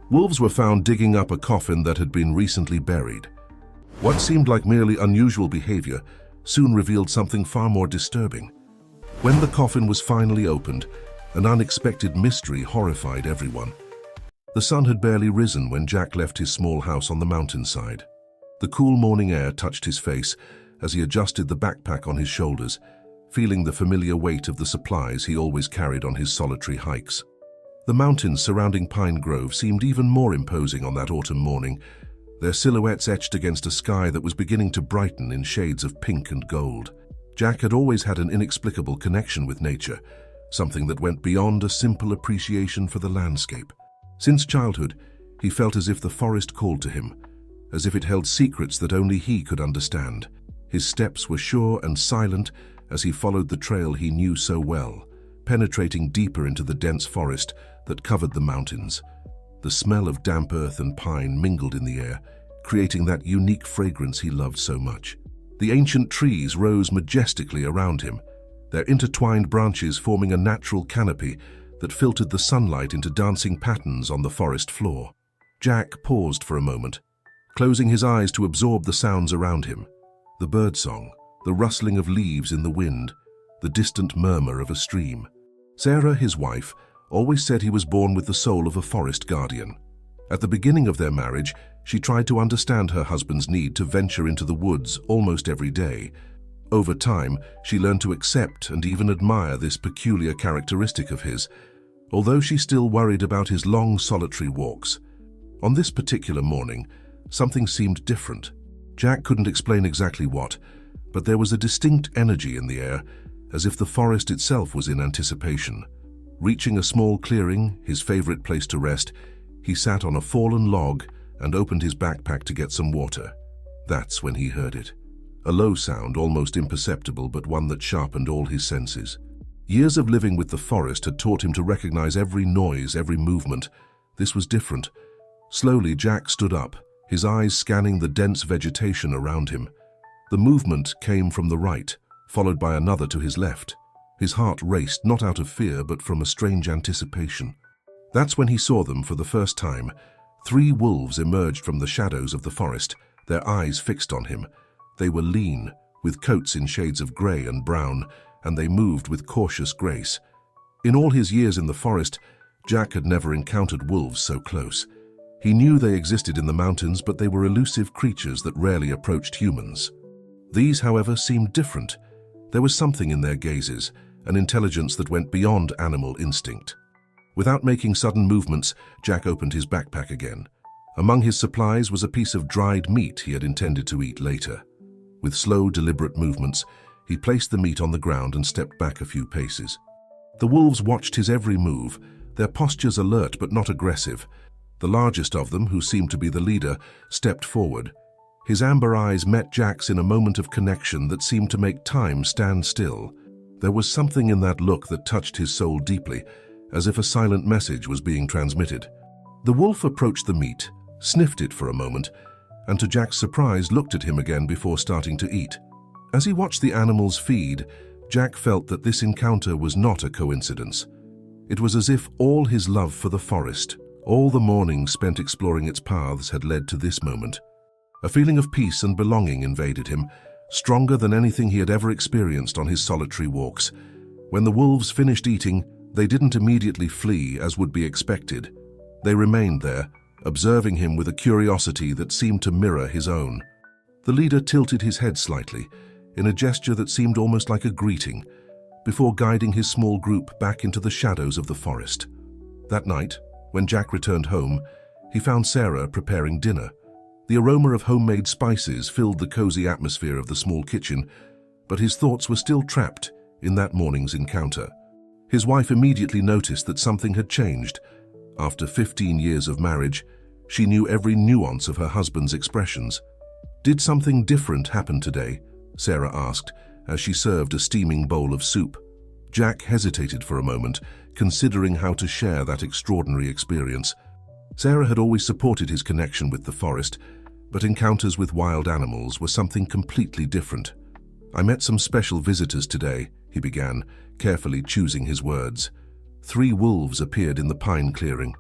Wolves were found digging up a coffin that had been recently buried. What seemed like merely unusual behavior soon revealed something far more disturbing. When the coffin was finally opened, an unexpected mystery horrified everyone. The sun had barely risen when Jack left his small house on the mountainside. The cool morning air touched his face as he adjusted the backpack on his shoulders, feeling the familiar weight of the supplies he always carried on his solitary hikes. The mountains surrounding Pine Grove seemed even more imposing on that autumn morning, their silhouettes etched against a sky that was beginning to brighten in shades of pink and gold. Jack had always had an inexplicable connection with nature, something that went beyond a simple appreciation for the landscape. Since childhood, he felt as if the forest called to him, as if it held secrets that only he could understand. His steps were sure and silent as he followed the trail he knew so well, penetrating deeper into the dense forest that covered the mountains. The smell of damp earth and pine mingled in the air, creating that unique fragrance he loved so much. The ancient trees rose majestically around him, their intertwined branches forming a natural canopy that filtered the sunlight into dancing patterns on the forest floor. Jack paused for a moment, closing his eyes to absorb the sounds around him. The birdsong, the rustling of leaves in the wind, the distant murmur of a stream. Sarah, his wife, always said he was born with the soul of a forest guardian. At the beginning of their marriage, she tried to understand her husband's need to venture into the woods almost every day. Over time, she learned to accept and even admire this peculiar characteristic of his, although she still worried about his long solitary walks. On this particular morning, something seemed different. Jack couldn't explain exactly what, but there was a distinct energy in the air, as if the forest itself was in anticipation. Reaching a small clearing, his favorite place to rest, he sat on a fallen log and opened his backpack to get some water. That's when he heard it. A low sound, almost imperceptible, but one that sharpened all his senses. Years of living with the forest had taught him to recognize every noise, every movement. This was different. Slowly, Jack stood up, his eyes scanning the dense vegetation around him. The movement came from the right, followed by another to his left. His heart raced, not out of fear, but from a strange anticipation. That's when he saw them for the first time. 3 wolves emerged from the shadows of the forest, their eyes fixed on him. They were lean, with coats in shades of grey and brown, and they moved with cautious grace. In all his years in the forest, Jack had never encountered wolves so close. He knew they existed in the mountains, but they were elusive creatures that rarely approached humans. These, however, seemed different. There was something in their gazes, an intelligence that went beyond animal instinct. Without making sudden movements, Jack opened his backpack again. Among his supplies was a piece of dried meat he had intended to eat later. With slow, deliberate movements, he placed the meat on the ground and stepped back a few paces. The wolves watched his every move, their postures alert but not aggressive. The largest of them, who seemed to be the leader, stepped forward. His amber eyes met Jack's in a moment of connection that seemed to make time stand still. There was something in that look that touched his soul deeply, as if a silent message was being transmitted. The wolf approached the meat, sniffed it for a moment, and to Jack's surprise looked at him again before starting to eat. As he watched the animals feed, Jack felt that this encounter was not a coincidence. It was as if all his love for the forest, all the mornings spent exploring its paths, had led to this moment. A feeling of peace and belonging invaded him, stronger than anything he had ever experienced on his solitary walks. When the wolves finished eating, they didn't immediately flee as would be expected. They remained there, observing him with a curiosity that seemed to mirror his own. The leader tilted his head slightly, in a gesture that seemed almost like a greeting, before guiding his small group back into the shadows of the forest. That night, when Jack returned home, he found Sarah preparing dinner. The aroma of homemade spices filled the cozy atmosphere of the small kitchen, but his thoughts were still trapped in that morning's encounter. His wife immediately noticed that something had changed. After 15 years of marriage, she knew every nuance of her husband's expressions. "Did something different happen today?" Sarah asked, as she served a steaming bowl of soup. Jack hesitated for a moment, considering how to share that extraordinary experience. Sarah had always supported his connection with the forest, but encounters with wild animals were something completely different. "I met some special visitors today," he began, carefully choosing his words. 3 wolves appeared in the pine clearing.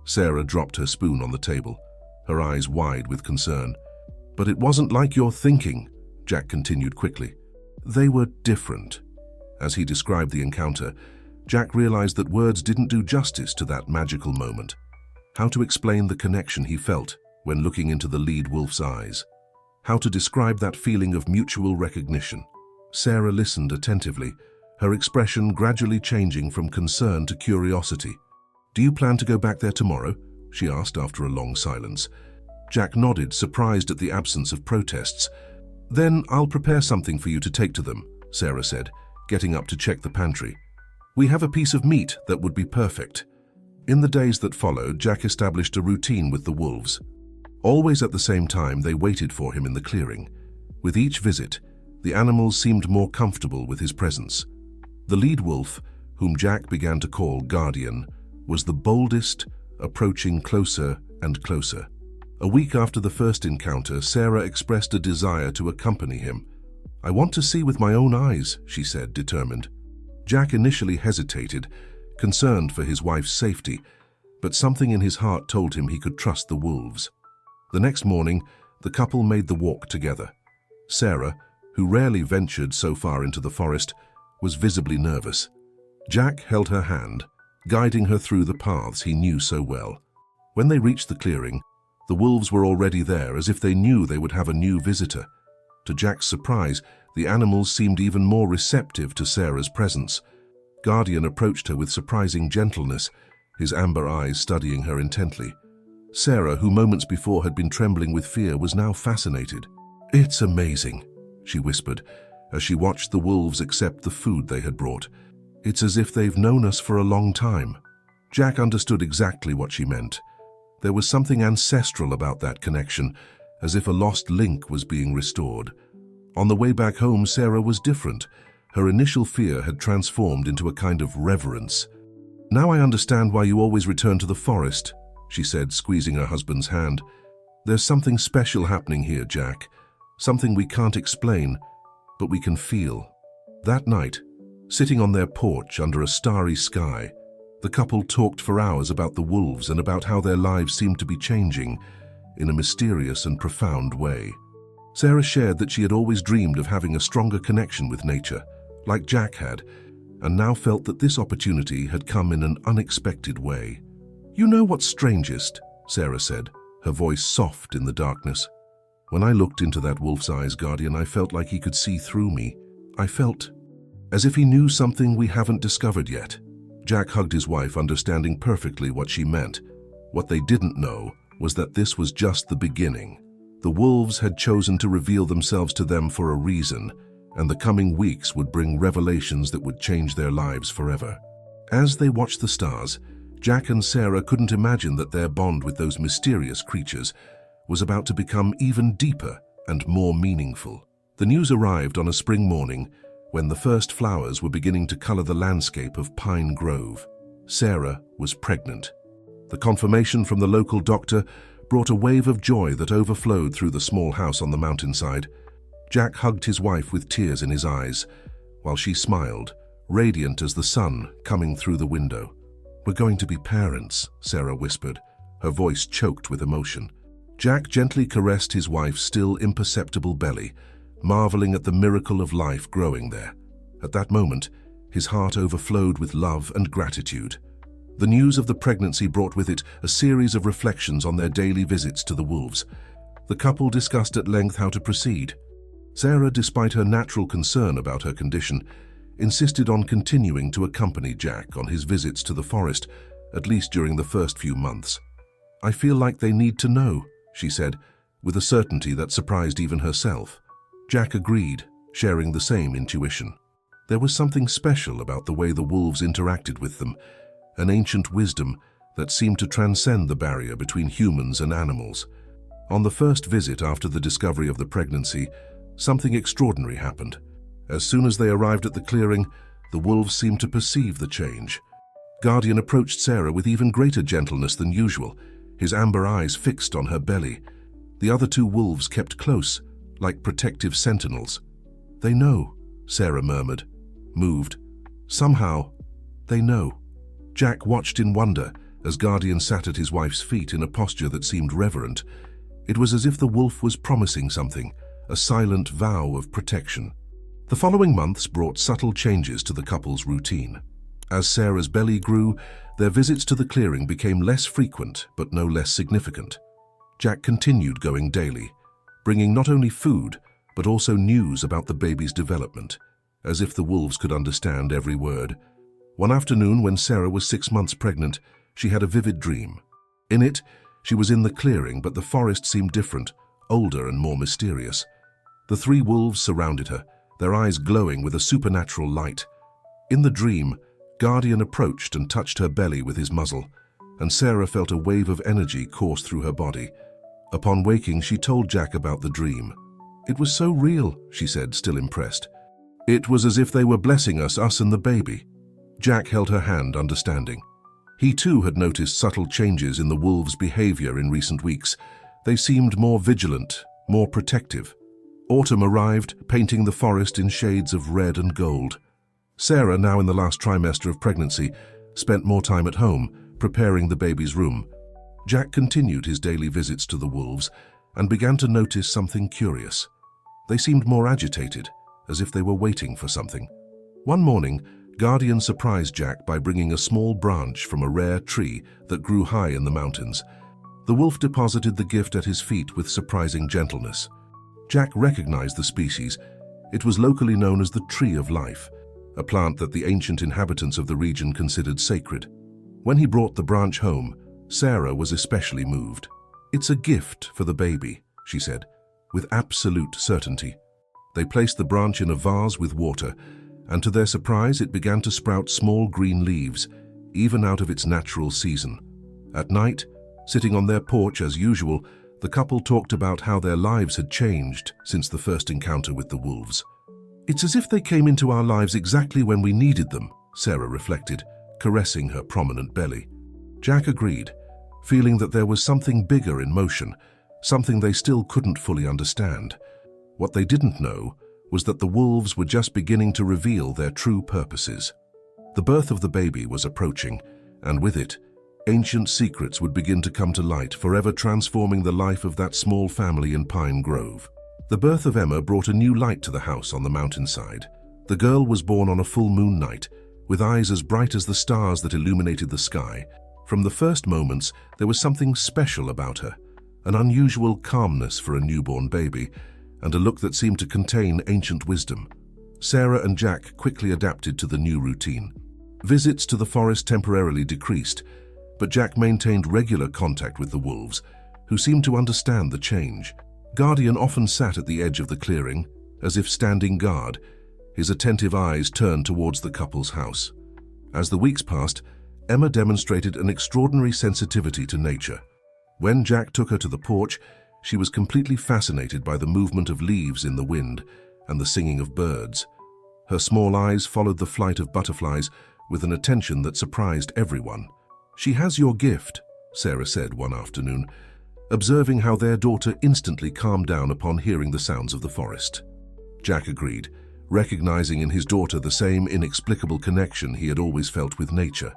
Sarah dropped her spoon on the table, her eyes wide with concern. "But it wasn't like you're thinking," Jack continued quickly. "They were different." As he described the encounter, Jack realized that words didn't do justice to that magical moment. How to explain the connection he felt when looking into the lead wolf's eyes? How to describe that feeling of mutual recognition? Sarah listened attentively, her expression gradually changing from concern to curiosity. "Do you plan to go back there tomorrow?" she asked after a long silence. Jack nodded, surprised at the absence of protests. "Then I'll prepare something for you to take to them," Sarah said, getting up to check the pantry. "We have a piece of meat that would be perfect." In the days that followed, Jack established a routine with the wolves. Always at the same time, they waited for him in the clearing. With each visit, the animals seemed more comfortable with his presence. The lead wolf, whom Jack began to call Guardian, was the boldest, approaching closer and closer. A week after the first encounter, Sarah expressed a desire to accompany him. "I want to see with my own eyes," she said, determined. Jack initially hesitated, concerned for his wife's safety, but something in his heart told him he could trust the wolves. The next morning, the couple made the walk together. Sarah, who rarely ventured so far into the forest, was visibly nervous. Jack held her hand, guiding her through the paths he knew so well. When they reached the clearing, the wolves were already there, as if they knew they would have a new visitor. To Jack's surprise, the animals seemed even more receptive to Sarah's presence. Guardian approached her with surprising gentleness, his amber eyes studying her intently. Sarah, who moments before had been trembling with fear, was now fascinated. "It's amazing," she whispered, as she watched the wolves accept the food they had brought. "It's as if they've known us for a long time." Jack understood exactly what she meant. There was something ancestral about that connection, as if a lost link was being restored. On the way back home, Sarah was different. Her initial fear had transformed into a kind of reverence. "Now I understand why you always return to the forest," she said, squeezing her husband's hand. "There's something special happening here, Jack. Something we can't explain, but we can feel." That night, sitting on their porch under a starry sky, the couple talked for hours about the wolves and about how their lives seemed to be changing in a mysterious and profound way. Sarah shared that she had always dreamed of having a stronger connection with nature, like Jack had, and now felt that this opportunity had come in an unexpected way. "You know what's strangest?" Sarah said, her voice soft in the darkness. "When I looked into that wolf's eyes, Guardian, I felt like he could see through me. I felt as if he knew something we haven't discovered yet." Jack hugged his wife, understanding perfectly what she meant. What they didn't know was that this was just the beginning. The wolves had chosen to reveal themselves to them for a reason, and the coming weeks would bring revelations that would change their lives forever. As they watched the stars, Jack and Sarah couldn't imagine that their bond with those mysterious creatures was about to become even deeper and more meaningful. The news arrived on a spring morning when the first flowers were beginning to color the landscape of Pine Grove. Sarah was pregnant. The confirmation from the local doctor brought a wave of joy that overflowed through the small house on the mountainside. Jack hugged his wife with tears in his eyes, while she smiled, radiant as the sun coming through the window. "We're going to be parents," Sarah whispered, her voice choked with emotion. Jack gently caressed his wife's still imperceptible belly, marveling at the miracle of life growing there. At that moment, his heart overflowed with love and gratitude. The news of the pregnancy brought with it a series of reflections on their daily visits to the wolves. The couple discussed at length how to proceed. Sarah, despite her natural concern about her condition, insisted on continuing to accompany Jack on his visits to the forest, at least during the first few months. "I feel like they need to know," she said, with a certainty that surprised even herself. Jack agreed, sharing the same intuition. There was something special about the way the wolves interacted with them, an ancient wisdom that seemed to transcend the barrier between humans and animals. On the first visit after the discovery of the pregnancy, something extraordinary happened. As soon as they arrived at the clearing, the wolves seemed to perceive the change. Guardian approached Sarah with even greater gentleness than usual, his amber eyes fixed on her belly. The other two wolves kept close, like protective sentinels. "They know," Sarah murmured, moved. "Somehow, they know." Jack watched in wonder as Guardian sat at his wife's feet in a posture that seemed reverent. It was as if the wolf was promising something, a silent vow of protection. The following months brought subtle changes to the couple's routine. As Sarah's belly grew, their visits to the clearing became less frequent but no less significant. Jack continued going daily, bringing not only food but also news about the baby's development, as if the wolves could understand every word. One afternoon, when Sarah was 6 months pregnant, she had a vivid dream. In it, she was in the clearing, but the forest seemed different, older and more mysterious. The 3 wolves surrounded her, their eyes glowing with a supernatural light. In the dream, Guardian approached and touched her belly with his muzzle, and Sarah felt a wave of energy course through her body. Upon waking, she told Jack about the dream. "It was so real," she said, still impressed. "It was as if they were blessing us and the baby." Jack held her hand, understanding. He too had noticed subtle changes in the wolves' behavior in recent weeks. They seemed more vigilant, more protective. Autumn arrived, painting the forest in shades of red and gold. Sarah, now in the last trimester of pregnancy, spent more time at home, preparing the baby's room. Jack continued his daily visits to the wolves and began to notice something curious. They seemed more agitated, as if they were waiting for something. One morning, Guardian surprised Jack by bringing a small branch from a rare tree that grew high in the mountains. The wolf deposited the gift at his feet with surprising gentleness. Jack recognized the species. It was locally known as the Tree of Life, a plant that the ancient inhabitants of the region considered sacred. When he brought the branch home, Sarah was especially moved. "It's a gift for the baby," she said, with absolute certainty. They placed the branch in a vase with water, and to their surprise it began to sprout small green leaves, even out of its natural season. At night, sitting on their porch as usual, the couple talked about how their lives had changed since the first encounter with the wolves. "It's as if they came into our lives exactly when we needed them," Sarah reflected, caressing her prominent belly. Jack agreed, feeling that there was something bigger in motion, something they still couldn't fully understand. What they didn't know was that the wolves were just beginning to reveal their true purposes. The birth of the baby was approaching, and with it, ancient secrets would begin to come to light, forever transforming the life of that small family in Pine Grove. The birth of Emma brought a new light to the house on the mountainside. The girl was born on a full moon night, with eyes as bright as the stars that illuminated the sky. From the first moments, there was something special about her, an unusual calmness for a newborn baby, and a look that seemed to contain ancient wisdom. Sarah and Jack quickly adapted to the new routine. Visits to the forest temporarily decreased, but Jack maintained regular contact with the wolves, who seemed to understand the change. Guardian often sat at the edge of the clearing, as if standing guard, his attentive eyes turned towards the couple's house. As the weeks passed, Emma demonstrated an extraordinary sensitivity to nature. When Jack took her to the porch, she was completely fascinated by the movement of leaves in the wind and the singing of birds. Her small eyes followed the flight of butterflies with an attention that surprised everyone. "She has your gift," Sarah said one afternoon, observing how their daughter instantly calmed down upon hearing the sounds of the forest. Jack agreed, recognizing in his daughter the same inexplicable connection he had always felt with nature.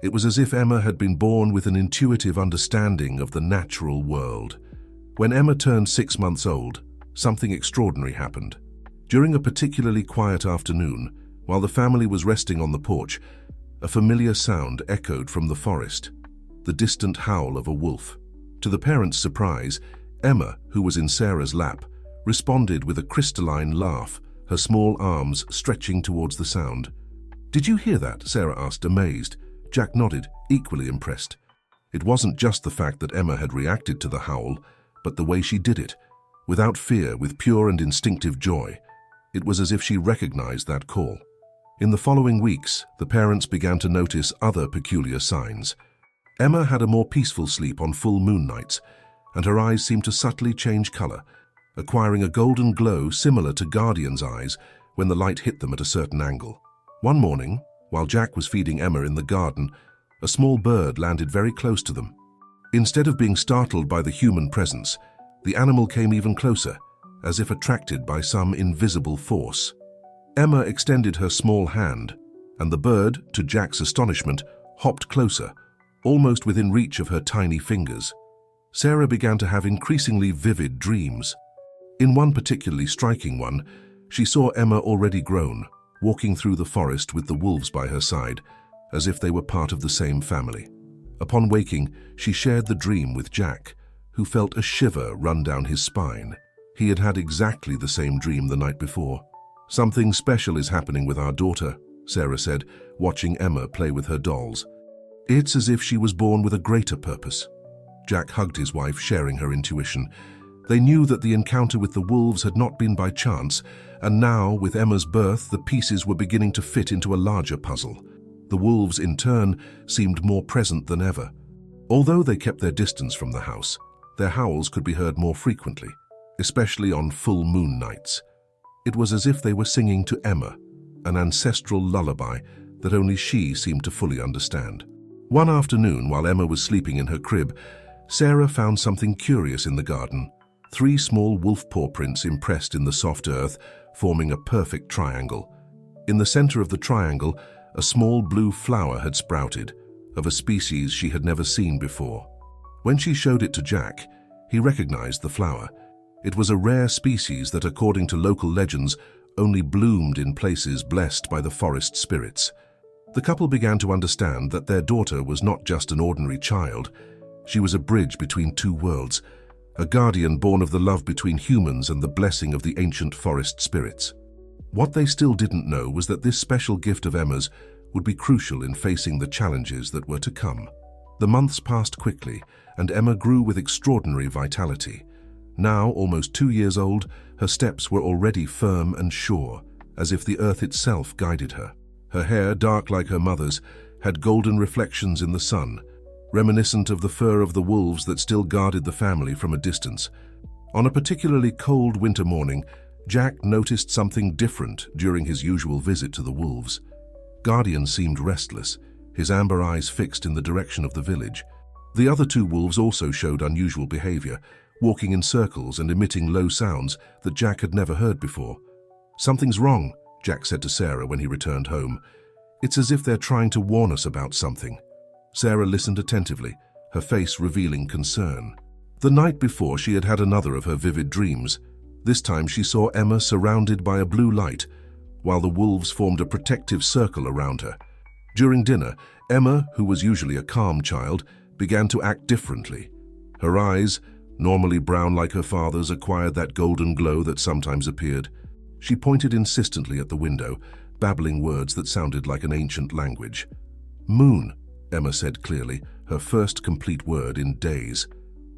It was as if Emma had been born with an intuitive understanding of the natural world. When Emma turned 6 months old, something extraordinary happened. During a particularly quiet afternoon, while the family was resting on the porch, a familiar sound echoed from the forest, the distant howl of a wolf. To the parents' surprise, Emma, who was in Sarah's lap, responded with a crystalline laugh, her small arms stretching towards the sound. "Did you hear that?" Sarah asked, amazed. Jack nodded, equally impressed. It wasn't just the fact that Emma had reacted to the howl, but the way she did it, without fear, with pure and instinctive joy. It was as if she recognized that call. In the following weeks, the parents began to notice other peculiar signs. Emma had a more peaceful sleep on full moon nights, and her eyes seemed to subtly change color, acquiring a golden glow similar to Guardian's eyes when the light hit them at a certain angle. One morning, while Jack was feeding Emma in the garden, a small bird landed very close to them. Instead of being startled by the human presence, the animal came even closer, as if attracted by some invisible force. Emma extended her small hand, and the bird, to Jack's astonishment, hopped closer, almost within reach of her tiny fingers. Sarah began to have increasingly vivid dreams. In one particularly striking one, she saw Emma already grown, walking through the forest with the wolves by her side, as if they were part of the same family. Upon waking, she shared the dream with Jack, who felt a shiver run down his spine. He had had exactly the same dream the night before. "Something special is happening with our daughter," Sarah said, watching Emma play with her dolls. "It's as if she was born with a greater purpose." Jack hugged his wife, sharing her intuition. They knew that the encounter with the wolves had not been by chance, and now, with Emma's birth, the pieces were beginning to fit into a larger puzzle. The wolves, in turn, seemed more present than ever. Although they kept their distance from the house, their howls could be heard more frequently, especially on full moon nights. It was as if they were singing to Emma, an ancestral lullaby that only she seemed to fully understand. One afternoon, while Emma was sleeping in her crib, Sarah found something curious in the garden. 3 small wolf paw prints impressed in the soft earth, forming a perfect triangle. In the center of the triangle, a small blue flower had sprouted, of a species she had never seen before. When she showed it to Jack, he recognized the flower. It was a rare species that, according to local legends, only bloomed in places blessed by the forest spirits. The couple began to understand that their daughter was not just an ordinary child. She was a bridge between 2 worlds, a guardian born of the love between humans and the blessing of the ancient forest spirits. What they still didn't know was that this special gift of Emma's would be crucial in facing the challenges that were to come. The months passed quickly, and Emma grew with extraordinary vitality. Now, almost 2 years old, her steps were already firm and sure, as if the earth itself guided her. Her hair, dark like her mother's, had golden reflections in the sun, reminiscent of the fur of the wolves that still guarded the family from a distance. On a particularly cold winter morning, Jack noticed something different during his usual visit to the wolves. Guardian seemed restless, his amber eyes fixed in the direction of the village. The other 2 wolves also showed unusual behavior, walking in circles and emitting low sounds that Jack had never heard before. "Something's wrong," Jack said to Sarah when he returned home. "It's as if they're trying to warn us about something." Sarah listened attentively, her face revealing concern. The night before, she had had another of her vivid dreams. This time she saw Emma surrounded by a blue light, while the wolves formed a protective circle around her. During dinner, Emma, who was usually a calm child, began to act differently. Her eyes, normally brown like her father's, acquired that golden glow that sometimes appeared. She pointed insistently at the window, babbling words that sounded like an ancient language. "Moon," Emma said clearly, her first complete word in days.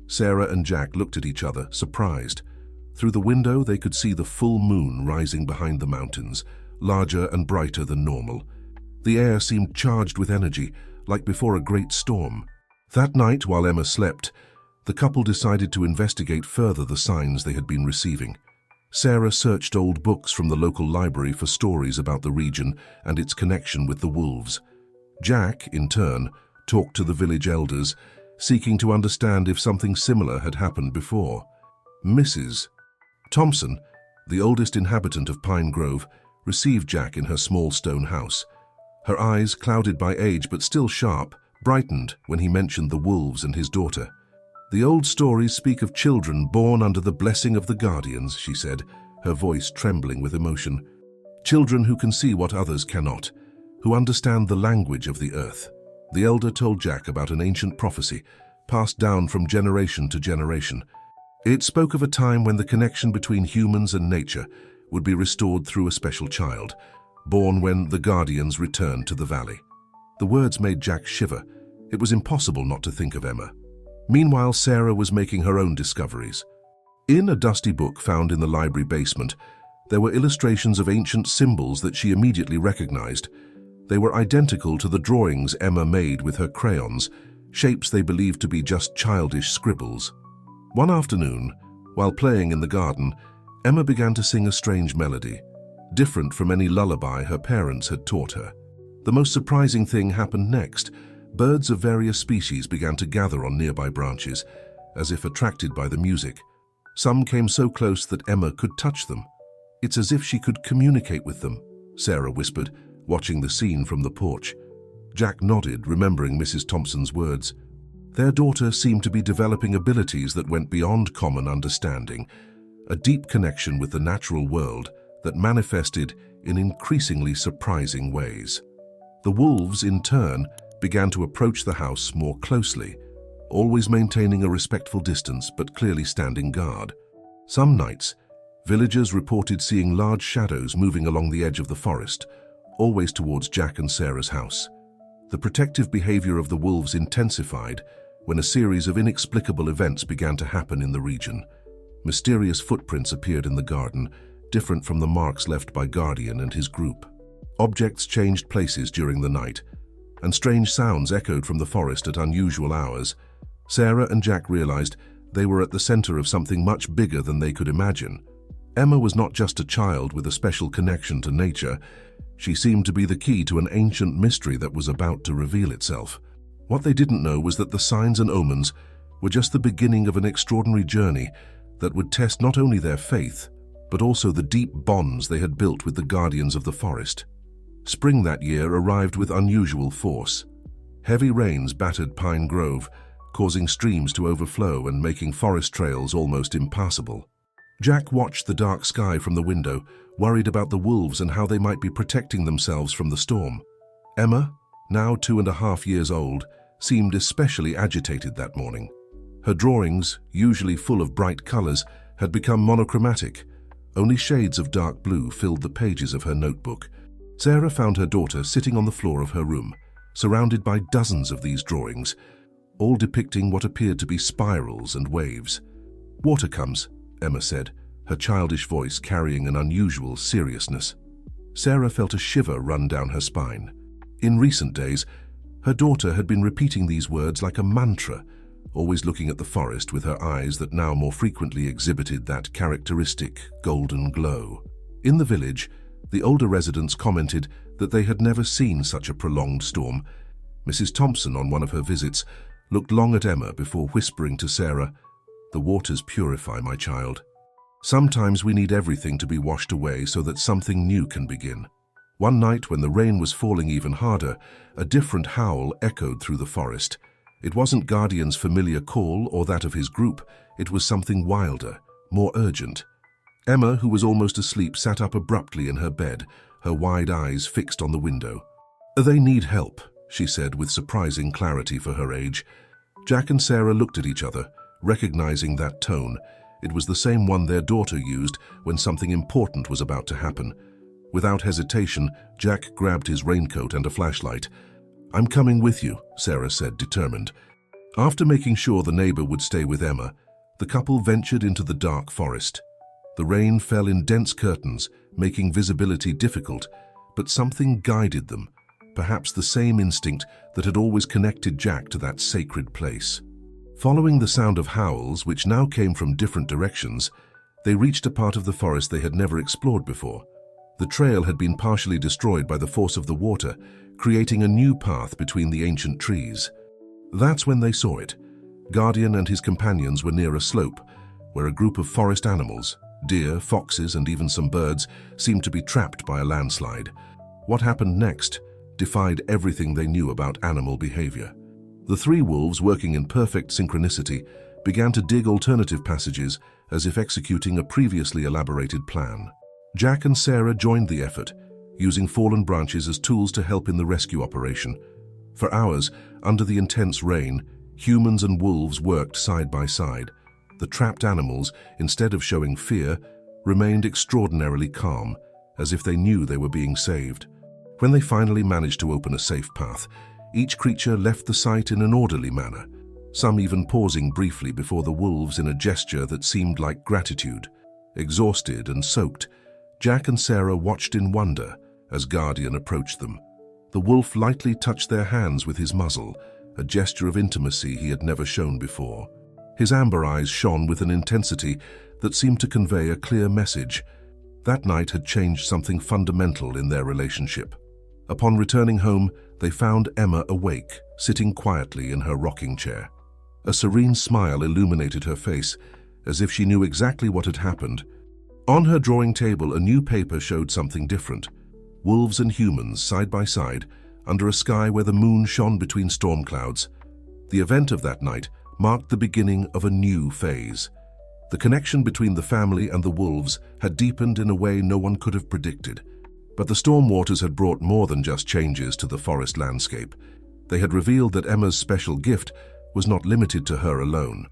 Sarah and Jack looked at each other, surprised. Through the window, they could see the full moon rising behind the mountains, larger and brighter than normal. The air seemed charged with energy, like before a great storm. That night, while Emma slept, the couple decided to investigate further the signs they had been receiving. Sarah searched old books from the local library for stories about the region and its connection with the wolves. Jack, in turn, talked to the village elders, seeking to understand if something similar had happened before. Mrs. Thompson, the oldest inhabitant of Pine Grove, received Jack in her small stone house. Her eyes, clouded by age but still sharp, brightened when he mentioned the wolves and his daughter. "The old stories speak of children born under the blessing of the guardians," she said, her voice trembling with emotion. "Children who can see what others cannot, who understand the language of the earth." The elder told Jack about an ancient prophecy, passed down from generation to generation. It spoke of a time when the connection between humans and nature would be restored through a special child, born when the guardians returned to the valley. The words made Jack shiver. It was impossible not to think of Emma. Meanwhile, Sarah was making her own discoveries. In a dusty book found in the library basement, there were illustrations of ancient symbols that she immediately recognized. They were identical to the drawings Emma made with her crayons, shapes they believed to be just childish scribbles. One afternoon, while playing in the garden, Emma began to sing a strange melody, different from any lullaby her parents had taught her. The most surprising thing happened next. Birds of various species began to gather on nearby branches, as if attracted by the music. Some came so close that Emma could touch them. "It's as if she could communicate with them," Sarah whispered, watching the scene from the porch. Jack nodded, remembering Mrs. Thompson's words. Their daughter seemed to be developing abilities that went beyond common understanding, a deep connection with the natural world that manifested in increasingly surprising ways. The wolves, in turn, began to approach the house more closely, always maintaining a respectful distance but clearly standing guard. Some nights, villagers reported seeing large shadows moving along the edge of the forest, always towards Jack and Sarah's house. The protective behavior of the wolves intensified when a series of inexplicable events began to happen in the region. Mysterious footprints appeared in the garden, different from the marks left by Guardian and his group. Objects changed places during the night, and strange sounds echoed from the forest at unusual hours. Sarah and Jack realized they were at the center of something much bigger than they could imagine. Emma was not just a child with a special connection to nature. She seemed to be the key to an ancient mystery that was about to reveal itself. What they didn't know was that the signs and omens were just the beginning of an extraordinary journey that would test not only their faith, but also the deep bonds they had built with the guardians of the forest. Spring that year arrived with unusual force. Heavy rains battered Pine Grove, causing streams to overflow and making forest trails almost impassable. Jack watched the dark sky from the window, worried about the wolves and how they might be protecting themselves from the storm. Emma, now 2.5 years old, seemed especially agitated that morning. Her drawings, usually full of bright colors, had become monochromatic. Only shades of dark blue filled the pages of her notebook. Sarah found her daughter sitting on the floor of her room, surrounded by dozens of these drawings, all depicting what appeared to be spirals and waves. "Water comes," Emma said, her childish voice carrying an unusual seriousness. Sarah felt a shiver run down her spine. In recent days, her daughter had been repeating these words like a mantra, always looking at the forest with her eyes that now more frequently exhibited that characteristic golden glow. In the village, the older residents commented that they had never seen such a prolonged storm. Mrs. Thompson, on one of her visits, looked long at Emma before whispering to Sarah, "The waters purify, my child. Sometimes we need everything to be washed away so that something new can begin." One night, when the rain was falling even harder, a different howl echoed through the forest. It wasn't Guardian's familiar call or that of his group. It was something wilder, more urgent. Emma, who was almost asleep, sat up abruptly in her bed, her wide eyes fixed on the window. "They need help," she said with surprising clarity for her age. Jack and Sarah looked at each other, recognizing that tone. It was the same one their daughter used when something important was about to happen. Without hesitation, Jack grabbed his raincoat and a flashlight. "I'm coming with you," Sarah said, determined. After making sure the neighbor would stay with Emma, the couple ventured into the dark forest. The rain fell in dense curtains, making visibility difficult, but something guided them, perhaps the same instinct that had always connected Jack to that sacred place. Following the sound of howls, which now came from different directions, they reached a part of the forest they had never explored before. The trail had been partially destroyed by the force of the water, creating a new path between the ancient trees. That's when they saw it. Guardian and his companions were near a slope, where a group of forest animals, deer, foxes, and even some birds, seemed to be trapped by a landslide. What happened next defied everything they knew about animal behavior. The three wolves, working in perfect synchronicity, began to dig alternative passages as if executing a previously elaborated plan. Jack and Sarah joined the effort, using fallen branches as tools to help in the rescue operation. For hours, under the intense rain, humans and wolves worked side by side. The trapped animals, instead of showing fear, remained extraordinarily calm, as if they knew they were being saved. When they finally managed to open a safe path, each creature left the site in an orderly manner, some even pausing briefly before the wolves in a gesture that seemed like gratitude. Exhausted and soaked, Jack and Sarah watched in wonder as Guardian approached them. The wolf lightly touched their hands with his muzzle, a gesture of intimacy he had never shown before. His amber eyes shone with an intensity that seemed to convey a clear message. That night had changed something fundamental in their relationship. Upon returning home, they found Emma awake, sitting quietly in her rocking chair. A serene smile illuminated her face, as if she knew exactly what had happened. On her drawing table, a new paper showed something different. Wolves and humans, side by side, under a sky where the moon shone between storm clouds. The event of that night marked the beginning of a new phase. The connection between the family and the wolves had deepened in a way no one could have predicted. But the storm waters had brought more than just changes to the forest landscape. They had revealed that Emma's special gift was not limited to her alone.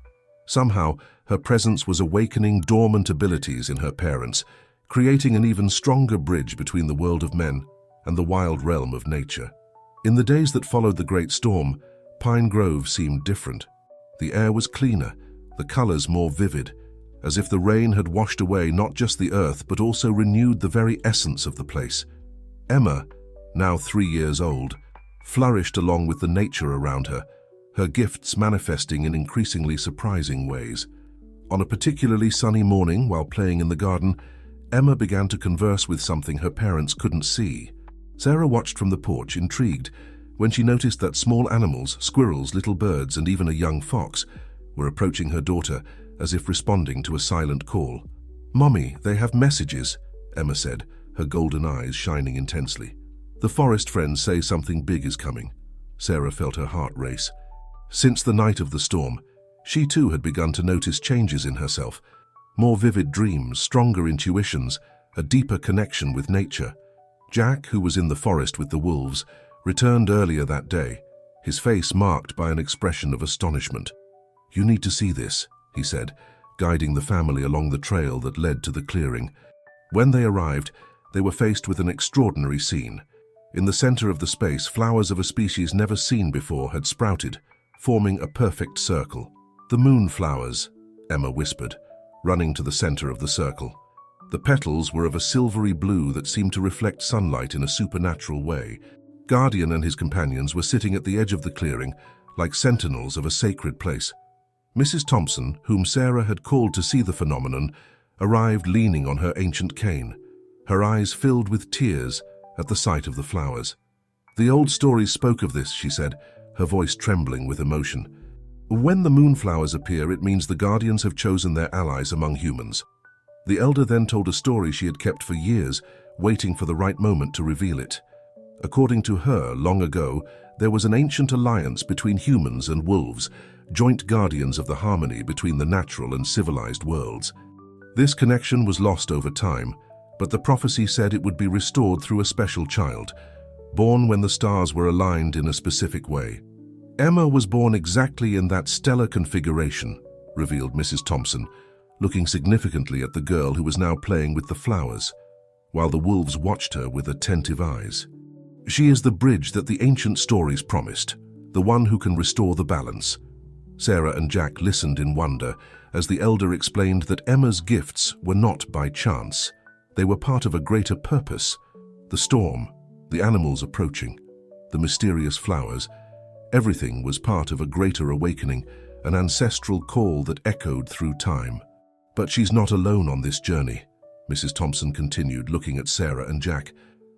Somehow, her presence was awakening dormant abilities in her parents, creating an even stronger bridge between the world of men and the wild realm of nature. In the days that followed the great storm, Pine Grove seemed different. The air was cleaner, the colors more vivid, as if the rain had washed away not just the earth but also renewed the very essence of the place. Emma, now 3 years old, flourished along with the nature around her, her gifts manifesting in increasingly surprising ways. On a particularly sunny morning, while playing in the garden, Emma began to converse with something her parents couldn't see. Sarah watched from the porch, intrigued, when she noticed that small animals, squirrels, little birds, and even a young fox, were approaching her daughter as if responding to a silent call. "Mommy, they have messages," Emma said, her golden eyes shining intensely. "The forest friends say something big is coming." Sarah felt her heart race. Since the night of the storm, she too had begun to notice changes in herself. More vivid dreams, stronger intuitions, a deeper connection with nature. Jack, who was in the forest with the wolves, returned earlier that day, his face marked by an expression of astonishment. "You need to see this," he said, guiding the family along the trail that led to the clearing. When they arrived, they were faced with an extraordinary scene. In the center of the space, flowers of a species never seen before had sprouted, forming a perfect circle. "The moonflowers," Emma whispered, running to the center of the circle. The petals were of a silvery blue that seemed to reflect sunlight in a supernatural way. Guardian and his companions were sitting at the edge of the clearing, like sentinels of a sacred place. Mrs. Thompson, whom Sarah had called to see the phenomenon, arrived leaning on her ancient cane, her eyes filled with tears at the sight of the flowers. "The old stories spoke of this," she said, her voice trembling with emotion. "When the moonflowers appear, it means the Guardians have chosen their allies among humans." The elder then told a story she had kept for years, waiting for the right moment to reveal it. According to her, long ago, there was an ancient alliance between humans and wolves, joint guardians of the harmony between the natural and civilized worlds. This connection was lost over time, but the prophecy said it would be restored through a special child, born when the stars were aligned in a specific way. "Emma was born exactly in that stellar configuration," revealed Mrs. Thompson, looking significantly at the girl who was now playing with the flowers, while the wolves watched her with attentive eyes. "She is the bridge that the ancient stories promised, the one who can restore the balance." Sarah and Jack listened in wonder as the elder explained that Emma's gifts were not by chance. They were part of a greater purpose. The storm, the animals approaching, the mysterious flowers, everything was part of a greater awakening, an ancestral call that echoed through time. "But she's not alone on this journey," Mrs. Thompson continued, looking at Sarah and Jack.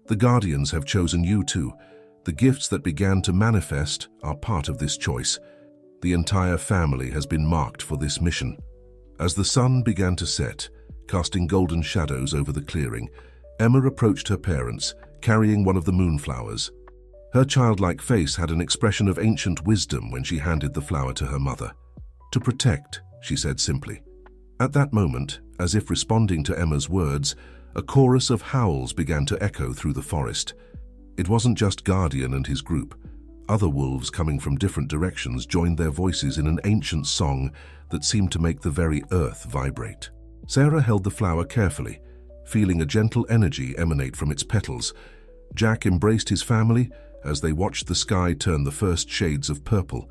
"The Guardians have chosen you too. The gifts that began to manifest are part of this choice. The entire family has been marked for this mission." As the sun began to set, casting golden shadows over the clearing, Emma approached her parents, carrying one of the moonflowers. Her childlike face had an expression of ancient wisdom when she handed the flower to her mother. "To protect," she said simply. At that moment, as if responding to Emma's words, a chorus of howls began to echo through the forest. It wasn't just Guardian and his group. Other wolves coming from different directions joined their voices in an ancient song that seemed to make the very earth vibrate. Sarah held the flower carefully, feeling a gentle energy emanate from its petals. Jack embraced his family as they watched the sky turn the first shades of purple.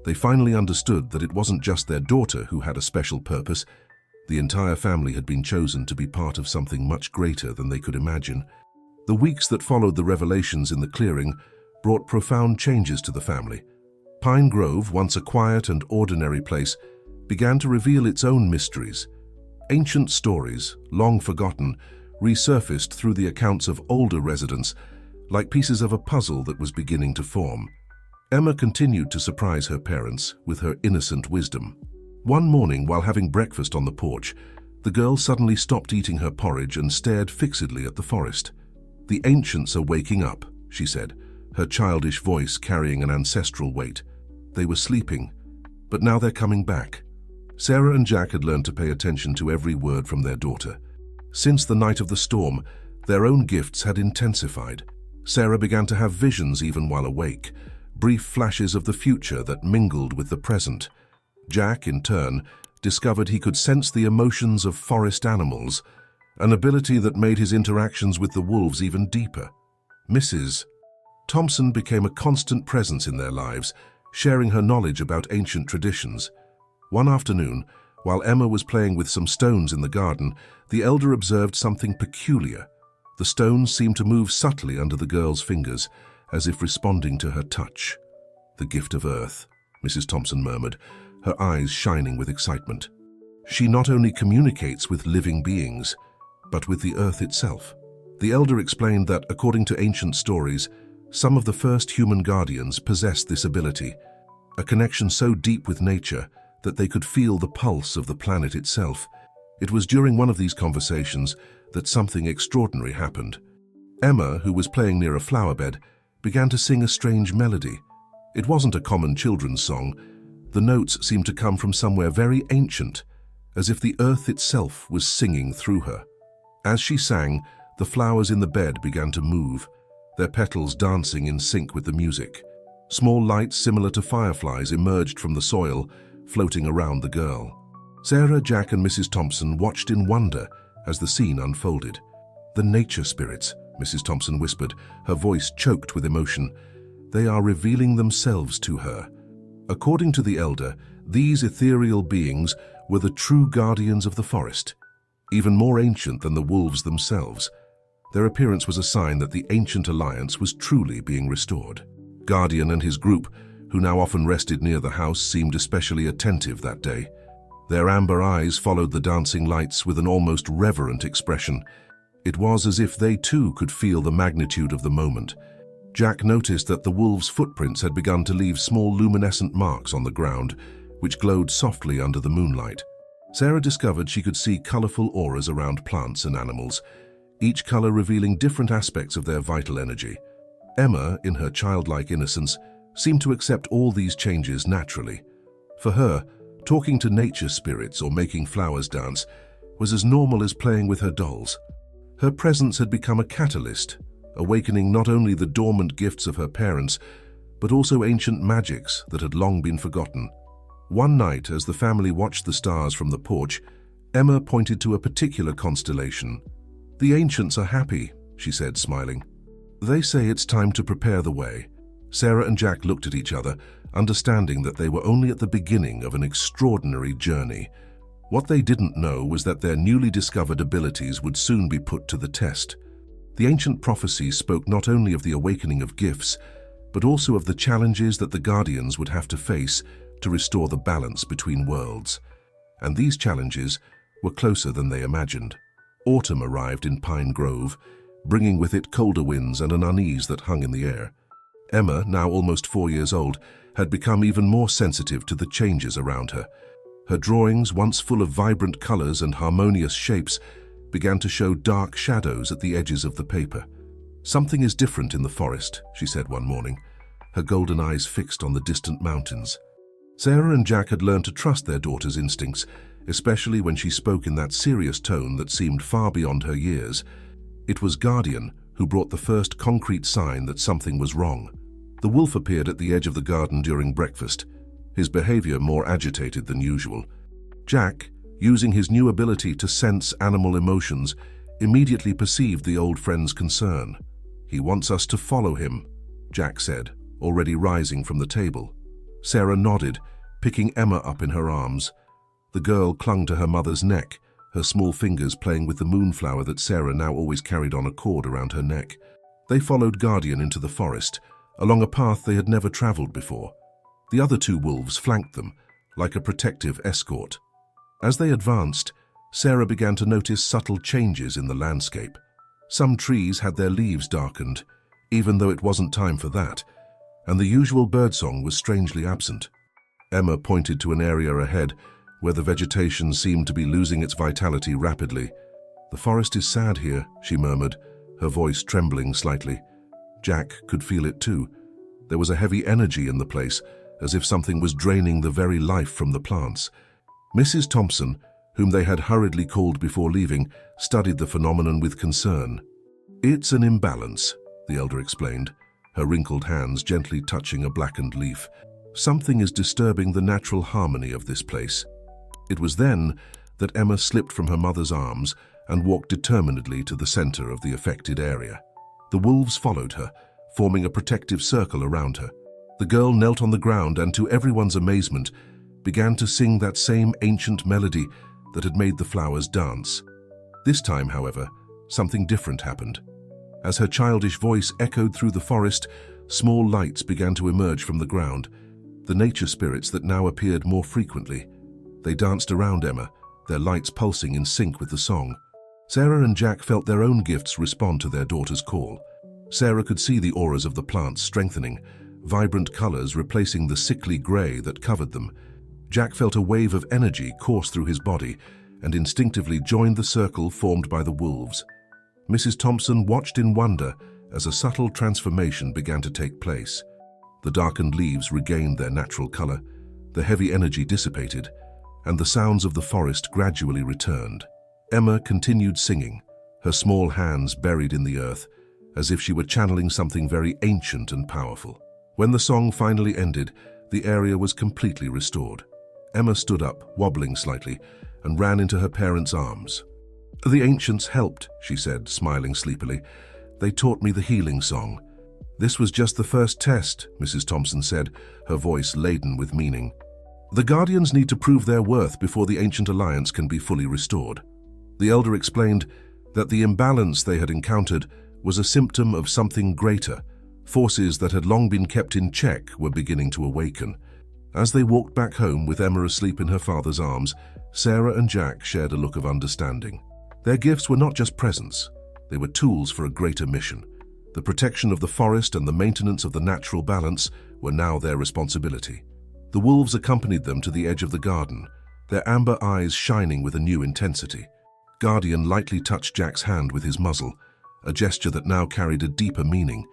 They finally understood that it wasn't just their daughter who had a special purpose. The entire family had been chosen to be part of something much greater than they could imagine. The weeks that followed the revelations in the clearing brought profound changes to the family. Pine Grove, once a quiet and ordinary place, began to reveal its own mysteries. Ancient stories, long forgotten, resurfaced through the accounts of older residents, like pieces of a puzzle that was beginning to form. Emma continued to surprise her parents with her innocent wisdom. One morning, while having breakfast on the porch, the girl suddenly stopped eating her porridge and stared fixedly at the forest. "The ancients are waking up," she said, her childish voice carrying an ancestral weight. They were sleeping, but now they're coming back. Sarah and Jack had learned to pay attention to every word from their daughter. Since the night of the storm, their own gifts had intensified. Sarah began to have visions even while awake, brief flashes of the future that mingled with the present. Jack, in turn, discovered he could sense the emotions of forest animals, an ability that made his interactions with the wolves even deeper. Mrs. Thompson became a constant presence in their lives, sharing her knowledge about ancient traditions. One afternoon, while Emma was playing with some stones in the garden, the elder observed something peculiar. The stones seemed to move subtly under the girl's fingers, as if responding to her touch. "The gift of earth," Mrs. Thompson murmured, her eyes shining with excitement. "She not only communicates with living beings, but with the earth itself." The elder explained that, according to ancient stories, some of the first human guardians possessed this ability, a connection so deep with nature that they could feel the pulse of the planet itself. It was during one of these conversations that something extraordinary happened. Emma, who was playing near a flowerbed, began to sing a strange melody. It wasn't a common children's song. The notes seemed to come from somewhere very ancient, as if the earth itself was singing through her. As she sang, the flowers in the bed began to move, their petals dancing in sync with the music. Small lights similar to fireflies emerged from the soil, floating around the girl. Sarah, Jack, and Mrs. Thompson watched in wonder as the scene unfolded. "The nature spirits," Mrs. Thompson whispered, her voice choked with emotion. "They are revealing themselves to her." According to the elder, these ethereal beings were the true guardians of the forest, even more ancient than the wolves themselves. Their appearance was a sign that the ancient alliance was truly being restored. Guardian and his group, who now often rested near the house, seemed especially attentive that day. Their amber eyes followed the dancing lights with an almost reverent expression. It was as if they too could feel the magnitude of the moment. Jack noticed that the wolves' footprints had begun to leave small luminescent marks on the ground, which glowed softly under the moonlight. Sarah discovered she could see colorful auras around plants and animals, each color revealing different aspects of their vital energy. Emma, in her childlike innocence, seemed to accept all these changes naturally. For her, talking to nature spirits or making flowers dance was as normal as playing with her dolls. Her presence had become a catalyst, awakening not only the dormant gifts of her parents, but also ancient magics that had long been forgotten. One night, as the family watched the stars from the porch, Emma pointed to a particular constellation. "The ancients are happy," she said, smiling. "They say it's time to prepare the way." Sarah and Jack looked at each other, understanding that they were only at the beginning of an extraordinary journey. What they didn't know was that their newly discovered abilities would soon be put to the test. The ancient prophecies spoke not only of the awakening of gifts, but also of the challenges that the Guardians would have to face to restore the balance between worlds. And these challenges were closer than they imagined. Autumn arrived in Pine Grove, bringing with it colder winds and an unease that hung in the air. Emma, now almost 4 years old, had become even more sensitive to the changes around her. Her drawings, once full of vibrant colors and harmonious shapes, began to show dark shadows at the edges of the paper. "Something is different in the forest," she said one morning, her golden eyes fixed on the distant mountains. Sarah and Jack had learned to trust their daughter's instincts, especially when she spoke in that serious tone that seemed far beyond her years. It was Guardian who brought the first concrete sign that something was wrong. The wolf appeared at the edge of the garden during breakfast, his behavior more agitated than usual. Jack, using his new ability to sense animal emotions, immediately perceived the old friend's concern. "He wants us to follow him," Jack said, already rising from the table. Sarah nodded, picking Emma up in her arms. The girl clung to her mother's neck, her small fingers playing with the moonflower that Sarah now always carried on a cord around her neck. They followed Guardian into the forest, along a path they had never traveled before. The other two wolves flanked them, like a protective escort. As they advanced, Sarah began to notice subtle changes in the landscape. Some trees had their leaves darkened, even though it wasn't time for that, and the usual birdsong was strangely absent. Emma pointed to an area ahead where the vegetation seemed to be losing its vitality rapidly. "The forest is sad here," she murmured, her voice trembling slightly. Jack could feel it too. There was a heavy energy in the place, as if something was draining the very life from the plants. Mrs. Thompson, whom they had hurriedly called before leaving, studied the phenomenon with concern. "It's an imbalance," the elder explained, her wrinkled hands gently touching a blackened leaf. "Something is disturbing the natural harmony of this place." It was then that Emma slipped from her mother's arms and walked determinedly to the center of the affected area. The wolves followed her, forming a protective circle around her. The girl knelt on the ground and, to everyone's amazement, began to sing that same ancient melody that had made the flowers dance. This time, however, something different happened. As her childish voice echoed through the forest, small lights began to emerge from the ground, the nature spirits that now appeared more frequently. They danced around Emma, their lights pulsing in sync with the song. Sarah and Jack felt their own gifts respond to their daughter's call. Sarah could see the auras of the plants strengthening, vibrant colors replacing the sickly gray that covered them. Jack felt a wave of energy course through his body and instinctively joined the circle formed by the wolves. Mrs. Thompson watched in wonder as a subtle transformation began to take place. The darkened leaves regained their natural color, the heavy energy dissipated, and the sounds of the forest gradually returned. Emma continued singing, her small hands buried in the earth, as if she were channeling something very ancient and powerful. When the song finally ended, the area was completely restored. Emma stood up, wobbling slightly, and ran into her parents' arms. "The ancients helped," she said, smiling sleepily. "They taught me the healing song." "This was just the first test," Mrs. Thompson said, her voice laden with meaning. "The Guardians need to prove their worth before the ancient alliance can be fully restored." The elder explained that the imbalance they had encountered was a symptom of something greater. Forces that had long been kept in check were beginning to awaken. As they walked back home with Emma asleep in her father's arms, Sarah and Jack shared a look of understanding. Their gifts were not just presents, they were tools for a greater mission. The protection of the forest and the maintenance of the natural balance were now their responsibility. The wolves accompanied them to the edge of the garden, their amber eyes shining with a new intensity. Guardian lightly touched Jack's hand with his muzzle, a gesture that now carried a deeper meaning.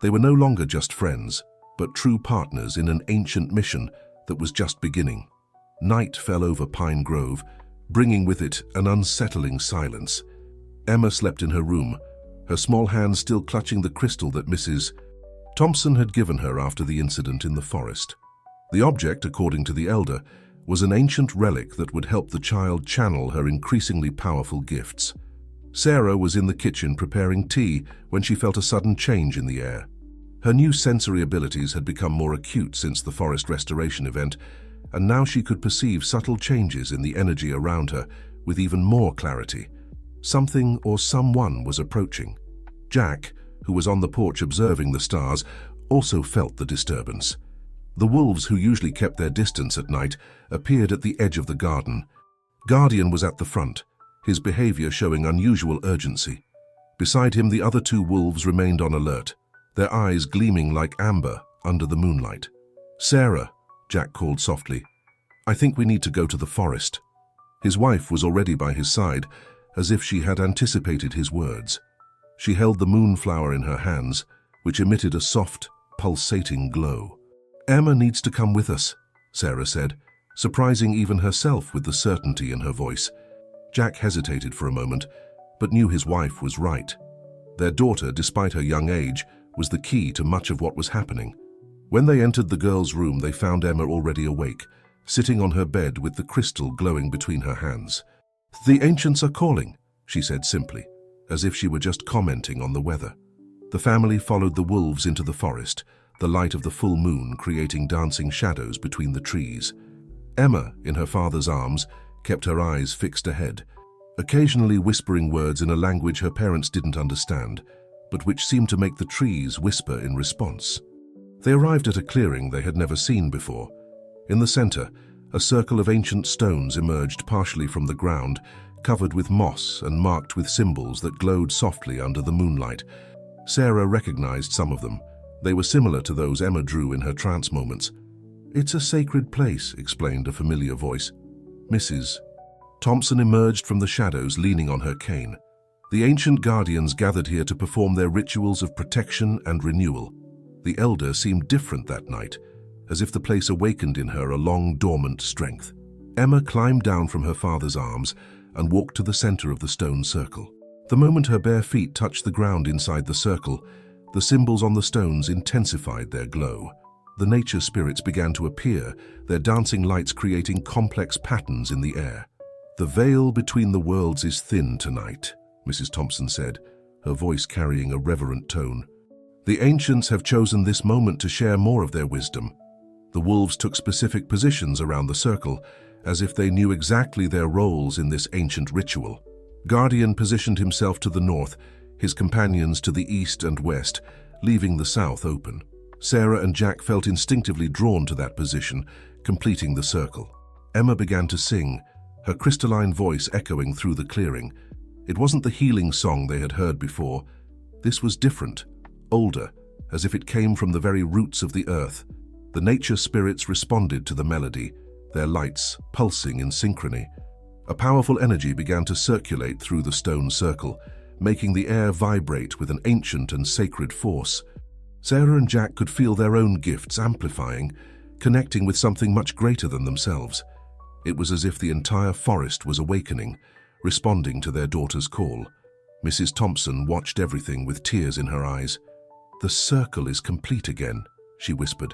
They were no longer just friends, but true partners in an ancient mission that was just beginning. Night fell over Pine Grove, bringing with it an unsettling silence. Emma slept in her room, her small hands still clutching the crystal that Mrs. Thompson had given her after the incident in the forest. The object, according to the elder, was an ancient relic that would help the child channel her increasingly powerful gifts. Sarah was in the kitchen preparing tea when she felt a sudden change in the air. Her new sensory abilities had become more acute since the forest restoration event, and now she could perceive subtle changes in the energy around her with even more clarity. Something or someone was approaching. Jack, who was on the porch observing the stars, also felt the disturbance. The wolves, who usually kept their distance at night, appeared at the edge of the garden. Guardian was at the front, his behavior showing unusual urgency. Beside him, the other two wolves remained on alert, their eyes gleaming like amber under the moonlight. "Sarah," Jack called softly, "I think we need to go to the forest." His wife was already by his side, as if she had anticipated his words. She held the moonflower in her hands, which emitted a soft, pulsating glow. "Emma needs to come with us," Sarah said, surprising even herself with the certainty in her voice. Jack hesitated for a moment, but knew his wife was right. Their daughter, despite her young age, was the key to much of what was happening. When they entered the girls' room, they found Emma already awake, sitting on her bed with the crystal glowing between her hands. "The ancients are calling," she said simply, as if she were just commenting on the weather. The family followed the wolves into the forest, the light of the full moon creating dancing shadows between the trees. Emma, in her father's arms, kept her eyes fixed ahead, occasionally whispering words in a language her parents didn't understand, but which seemed to make the trees whisper in response. They arrived at a clearing they had never seen before. In the center, a circle of ancient stones emerged partially from the ground, covered with moss and marked with symbols that glowed softly under the moonlight. Sarah recognized some of them. They were similar to those Emma drew in her trance moments. "It's a sacred place," explained a familiar voice. Mrs. Thompson emerged from the shadows, leaning on her cane. The ancient guardians gathered here to perform their rituals of protection and renewal. The elder seemed different that night, as if the place awakened in her a long-dormant strength. Emma climbed down from her father's arms and walked to the center of the stone circle. The moment her bare feet touched the ground inside the circle, the symbols on the stones intensified their glow. The nature spirits began to appear, their dancing lights creating complex patterns in the air. "The veil between the worlds is thin tonight," Mrs. Thompson said, her voice carrying a reverent tone. "The ancients have chosen this moment to share more of their wisdom." The wolves took specific positions around the circle, as if they knew exactly their roles in this ancient ritual. Guardian positioned himself to the north, his companions to the east and west, leaving the south open. Sarah and Jack felt instinctively drawn to that position, completing the circle. Emma began to sing, her crystalline voice echoing through the clearing. It wasn't the healing song they had heard before. This was different, older, as if it came from the very roots of the earth. The nature spirits responded to the melody, their lights pulsing in synchrony. A powerful energy began to circulate through the stone circle, making the air vibrate with an ancient and sacred force. Sarah and Jack could feel their own gifts amplifying, connecting with something much greater than themselves. It was as if the entire forest was awakening, responding to their daughter's call. Mrs. Thompson watched everything with tears in her eyes. "The circle is complete again," she whispered.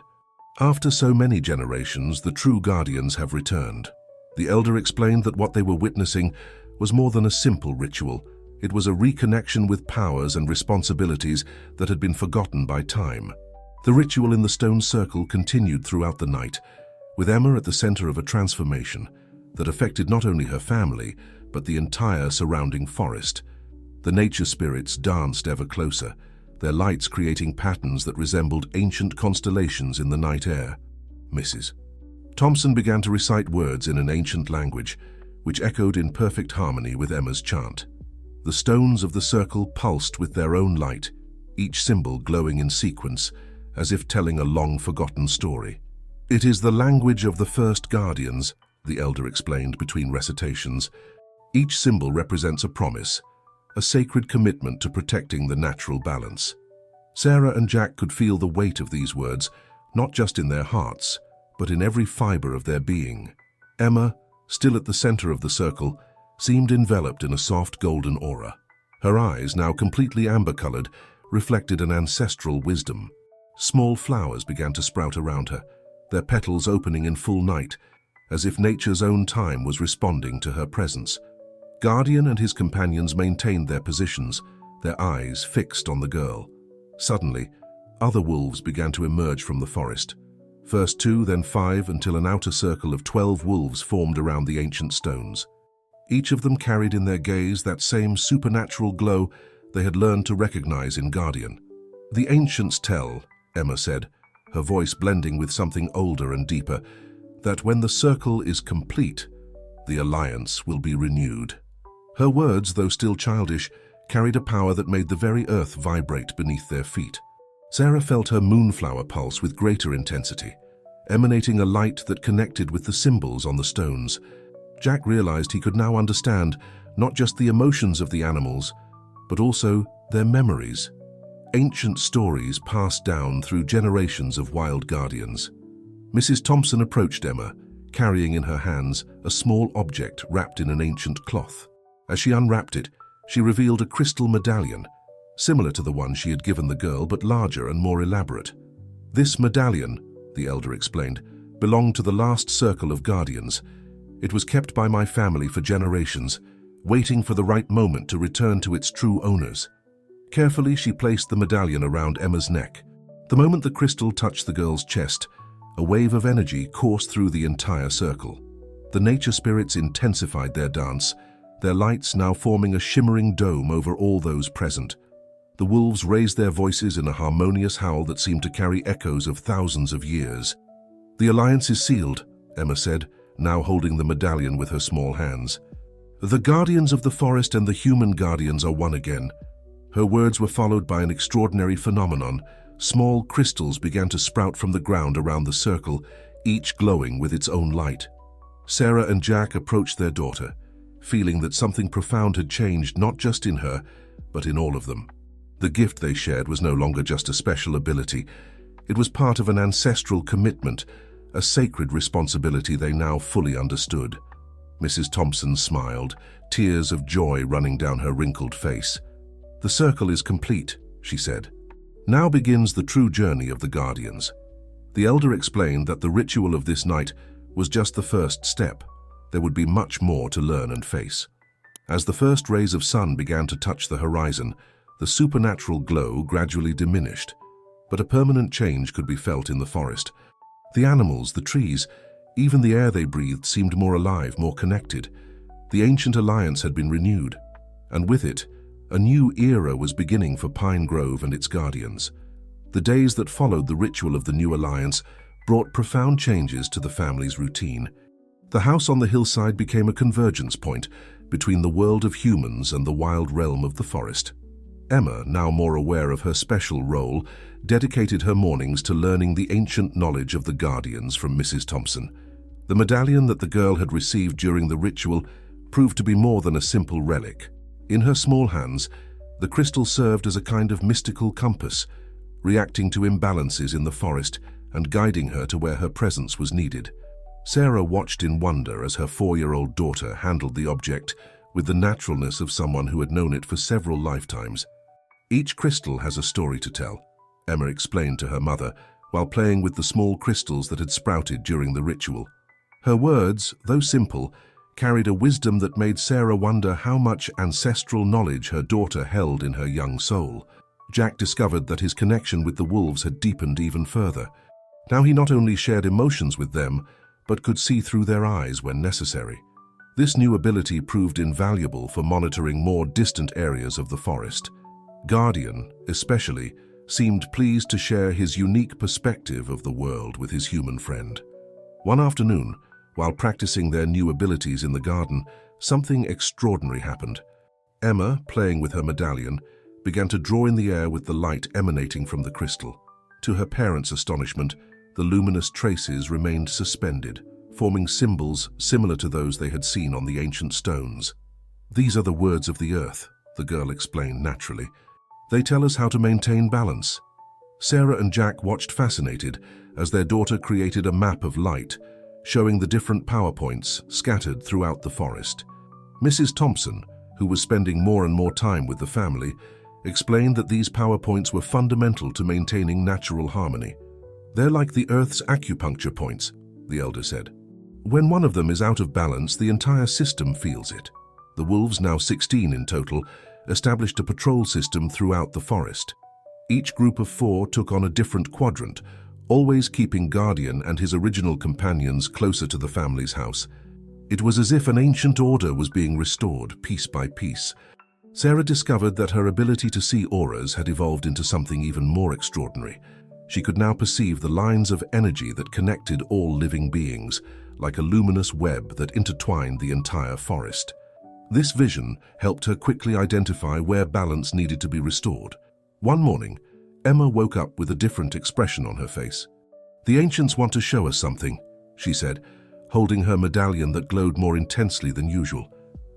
"After so many generations, the true guardians have returned." The elder explained that what they were witnessing was more than a simple ritual. It was a reconnection with powers and responsibilities that had been forgotten by time. The ritual in the stone circle continued throughout the night, with Emma at the center of a transformation that affected not only her family, but the entire surrounding forest. The nature spirits danced ever closer, their lights creating patterns that resembled ancient constellations in the night air. Mrs. Thompson began to recite words in an ancient language, which echoed in perfect harmony with Emma's chant. The stones of the circle pulsed with their own light, each symbol glowing in sequence, as if telling a long-forgotten story. "It is the language of the first guardians," the elder explained between recitations. "Each symbol represents a promise, a sacred commitment to protecting the natural balance." Sarah and Jack could feel the weight of these words, not just in their hearts, but in every fiber of their being. Emma, still at the center of the circle, seemed enveloped in a soft golden aura. Her eyes, now completely amber-colored, reflected an ancestral wisdom. Small flowers began to sprout around her, their petals opening in full night, as if nature's own time was responding to her presence. Guardian and his companions maintained their positions, their eyes fixed on the girl. Suddenly, other wolves began to emerge from the forest. First 2, then 5, until an outer circle of 12 wolves formed around the ancient stones. Each of them carried in their gaze that same supernatural glow they had learned to recognize in Guardian. "The ancients tell," Emma said, her voice blending with something older and deeper, "that when the circle is complete, the alliance will be renewed." Her words, though still childish, carried a power that made the very earth vibrate beneath their feet. Sarah felt her moonflower pulse with greater intensity, emanating a light that connected with the symbols on the stones. Jack realized he could now understand not just the emotions of the animals, but also their memories. Ancient stories passed down through generations of wild guardians. Mrs. Thompson approached Emma, carrying in her hands a small object wrapped in an ancient cloth. As she unwrapped it, she revealed a crystal medallion, similar to the one she had given the girl, but larger and more elaborate. "This medallion," the elder explained, "belonged to the last circle of guardians. It was kept by my family for generations, waiting for the right moment to return to its true owners." Carefully, she placed the medallion around Emma's neck. The moment the crystal touched the girl's chest, a wave of energy coursed through the entire circle. The nature spirits intensified their dance, their lights now forming a shimmering dome over all those present. The wolves raised their voices in a harmonious howl that seemed to carry echoes of thousands of years. "The alliance is sealed," Emma said, now holding the medallion with her small hands. "The guardians of the forest and the human guardians are one again." Her words were followed by an extraordinary phenomenon. Small crystals began to sprout from the ground around the circle, each glowing with its own light. Sarah and Jack approached their daughter, feeling that something profound had changed not just in her, but in all of them. The gift they shared was no longer just a special ability. It was part of an ancestral commitment, a sacred responsibility they now fully understood. Mrs. Thompson smiled, tears of joy running down her wrinkled face. "The circle is complete," she said. "Now begins the true journey of the Guardians." The elder explained that the ritual of this night was just the first step. There would be much more to learn and face. As the first rays of sun began to touch the horizon, the supernatural glow gradually diminished, but a permanent change could be felt in the forest. The animals, the trees, even the air they breathed seemed more alive, more connected. The ancient alliance had been renewed, and with it, a new era was beginning for Pine Grove and its guardians. The days that followed the ritual of the new alliance brought profound changes to the family's routine. The house on the hillside became a convergence point between the world of humans and the wild realm of the forest. Emma, now more aware of her special role, dedicated her mornings to learning the ancient knowledge of the Guardians from Mrs. Thompson. The medallion that the girl had received during the ritual proved to be more than a simple relic. In her small hands, the crystal served as a kind of mystical compass, reacting to imbalances in the forest and guiding her to where her presence was needed. Sarah watched in wonder as her 4-year-old daughter handled the object with the naturalness of someone who had known it for several lifetimes. "Each crystal has a story to tell," Emma explained to her mother while playing with the small crystals that had sprouted during the ritual. Her words, though simple, carried a wisdom that made Sarah wonder how much ancestral knowledge her daughter held in her young soul. Jack discovered that his connection with the wolves had deepened even further. Now he not only shared emotions with them, but could see through their eyes when necessary. This new ability proved invaluable for monitoring more distant areas of the forest. Guardian, especially, seemed pleased to share his unique perspective of the world with his human friend. One afternoon, while practicing their new abilities in the garden, something extraordinary happened. Emma, playing with her medallion, began to draw in the air with the light emanating from the crystal. To her parents' astonishment, the luminous traces remained suspended, forming symbols similar to those they had seen on the ancient stones. "These are the words of the earth," the girl explained naturally. "They tell us how to maintain balance." Sarah and Jack watched fascinated as their daughter created a map of light, showing the different power points scattered throughout the forest. Mrs. Thompson, who was spending more and more time with the family, explained that these power points were fundamental to maintaining natural harmony. "They're like the Earth's acupuncture points," the elder said. "When one of them is out of balance, the entire system feels it." The wolves, now 16 in total, established a patrol system throughout the forest. Each group of 4 took on a different quadrant, always keeping Guardian and his original companions closer to the family's house. It was as if an ancient order was being restored, piece by piece. Sarah discovered that her ability to see auras had evolved into something even more extraordinary. She could now perceive the lines of energy that connected all living beings, like a luminous web that intertwined the entire forest. This vision helped her quickly identify where balance needed to be restored. One morning, Emma woke up with a different expression on her face. "The ancients want to show us something," she said, holding her medallion that glowed more intensely than usual.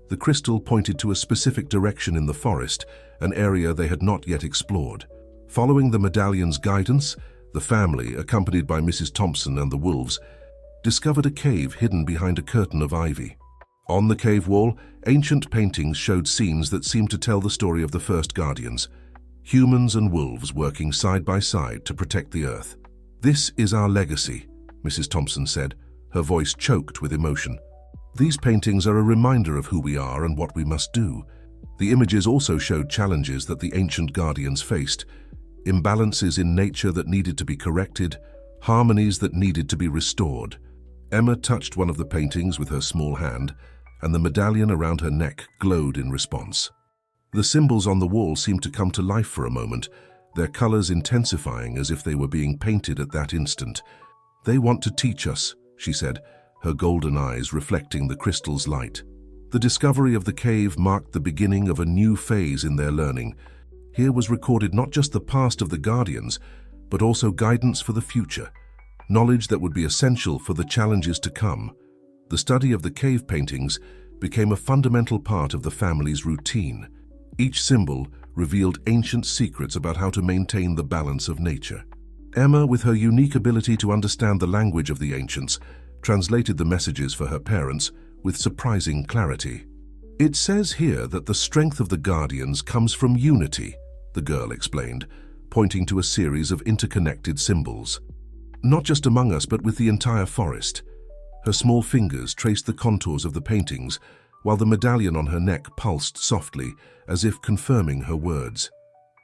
The crystal pointed to a specific direction in the forest, an area they had not yet explored. Following the medallion's guidance, the family, accompanied by Mrs. Thompson and the wolves, discovered a cave hidden behind a curtain of ivy. On the cave wall, ancient paintings showed scenes that seemed to tell the story of the first Guardians, humans and wolves working side by side to protect the earth. "This is our legacy," Mrs. Thompson said, her voice choked with emotion. "These paintings are a reminder of who we are and what we must do." The images also showed challenges that the ancient Guardians faced, imbalances in nature that needed to be corrected, harmonies that needed to be restored. Emma touched one of the paintings with her small hand, and the medallion around her neck glowed in response. The symbols on the wall seemed to come to life for a moment, their colors intensifying as if they were being painted at that instant. "They want to teach us," she said, her golden eyes reflecting the crystal's light. The discovery of the cave marked the beginning of a new phase in their learning. Here was recorded not just the past of the Guardians, but also guidance for the future, knowledge that would be essential for the challenges to come. The study of the cave paintings became a fundamental part of the family's routine. Each symbol revealed ancient secrets about how to maintain the balance of nature. Emma, with her unique ability to understand the language of the ancients, translated the messages for her parents with surprising clarity. "It says here that the strength of the guardians comes from unity," the girl explained, pointing to a series of interconnected symbols. "Not just among us, but with the entire forest." Her small fingers traced the contours of the paintings, while the medallion on her neck pulsed softly, as if confirming her words.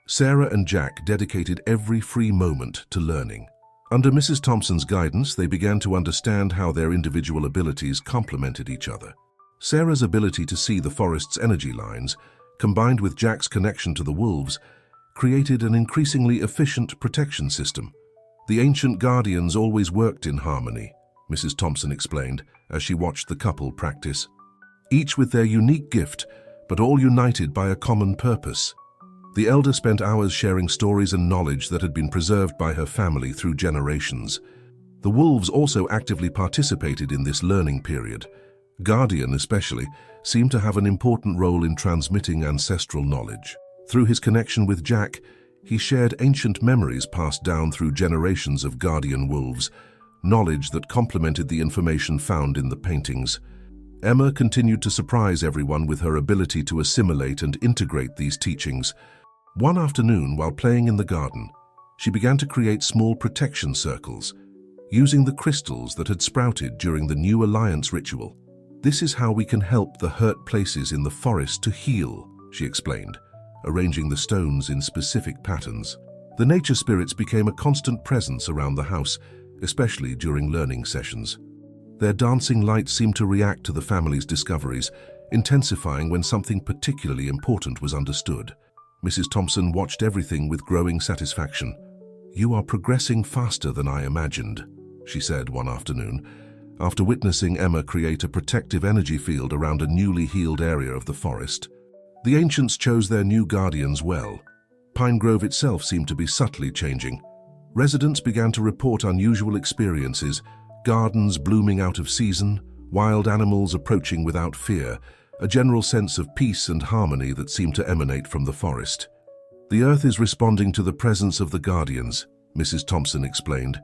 Sarah and Jack dedicated every free moment to learning. Under Mrs. Thompson's guidance, they began to understand how their individual abilities complemented each other. Sarah's ability to see the forest's energy lines, combined with Jack's connection to the wolves, created an increasingly efficient protection system. "The ancient guardians always worked in harmony," Mrs. Thompson explained as she watched the couple practice. "Each with their unique gift, but all united by a common purpose." The elder spent hours sharing stories and knowledge that had been preserved by her family through generations. The wolves also actively participated in this learning period. Guardian, especially, seemed to have an important role in transmitting ancestral knowledge. Through his connection with Jack, he shared ancient memories passed down through generations of guardian wolves, knowledge that complemented the information found in the paintings. Emma continued to surprise everyone with her ability to assimilate and integrate these teachings. One afternoon, while playing in the garden, she began to create small protection circles, using the crystals that had sprouted during the New Alliance ritual. "This is how we can help the hurt places in the forest to heal," she explained, arranging the stones in specific patterns. The nature spirits became a constant presence around the house, especially during learning sessions. Their dancing lights seemed to react to the family's discoveries, intensifying when something particularly important was understood. Mrs. Thompson watched everything with growing satisfaction. "You are progressing faster than I imagined," she said one afternoon, after witnessing Emma create a protective energy field around a newly healed area of the forest. The ancients chose their new guardians well. Pine Grove itself seemed to be subtly changing. Residents began to report unusual experiences, gardens blooming out of season, wild animals approaching without fear, a general sense of peace and harmony that seemed to emanate from the forest. "The earth is responding to the presence of the guardians," Mrs. Thompson explained.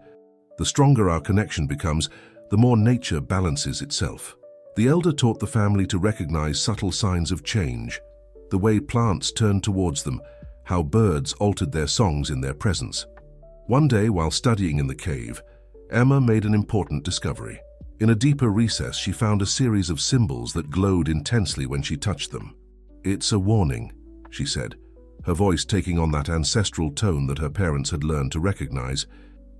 "The stronger our connection becomes, the more nature balances itself." The elder taught the family to recognize subtle signs of change, the way plants turned towards them, how birds altered their songs in their presence. One day, while studying in the cave, Emma made an important discovery. In a deeper recess, she found a series of symbols that glowed intensely when she touched them. "It's a warning," she said, her voice taking on that ancestral tone that her parents had learned to recognize.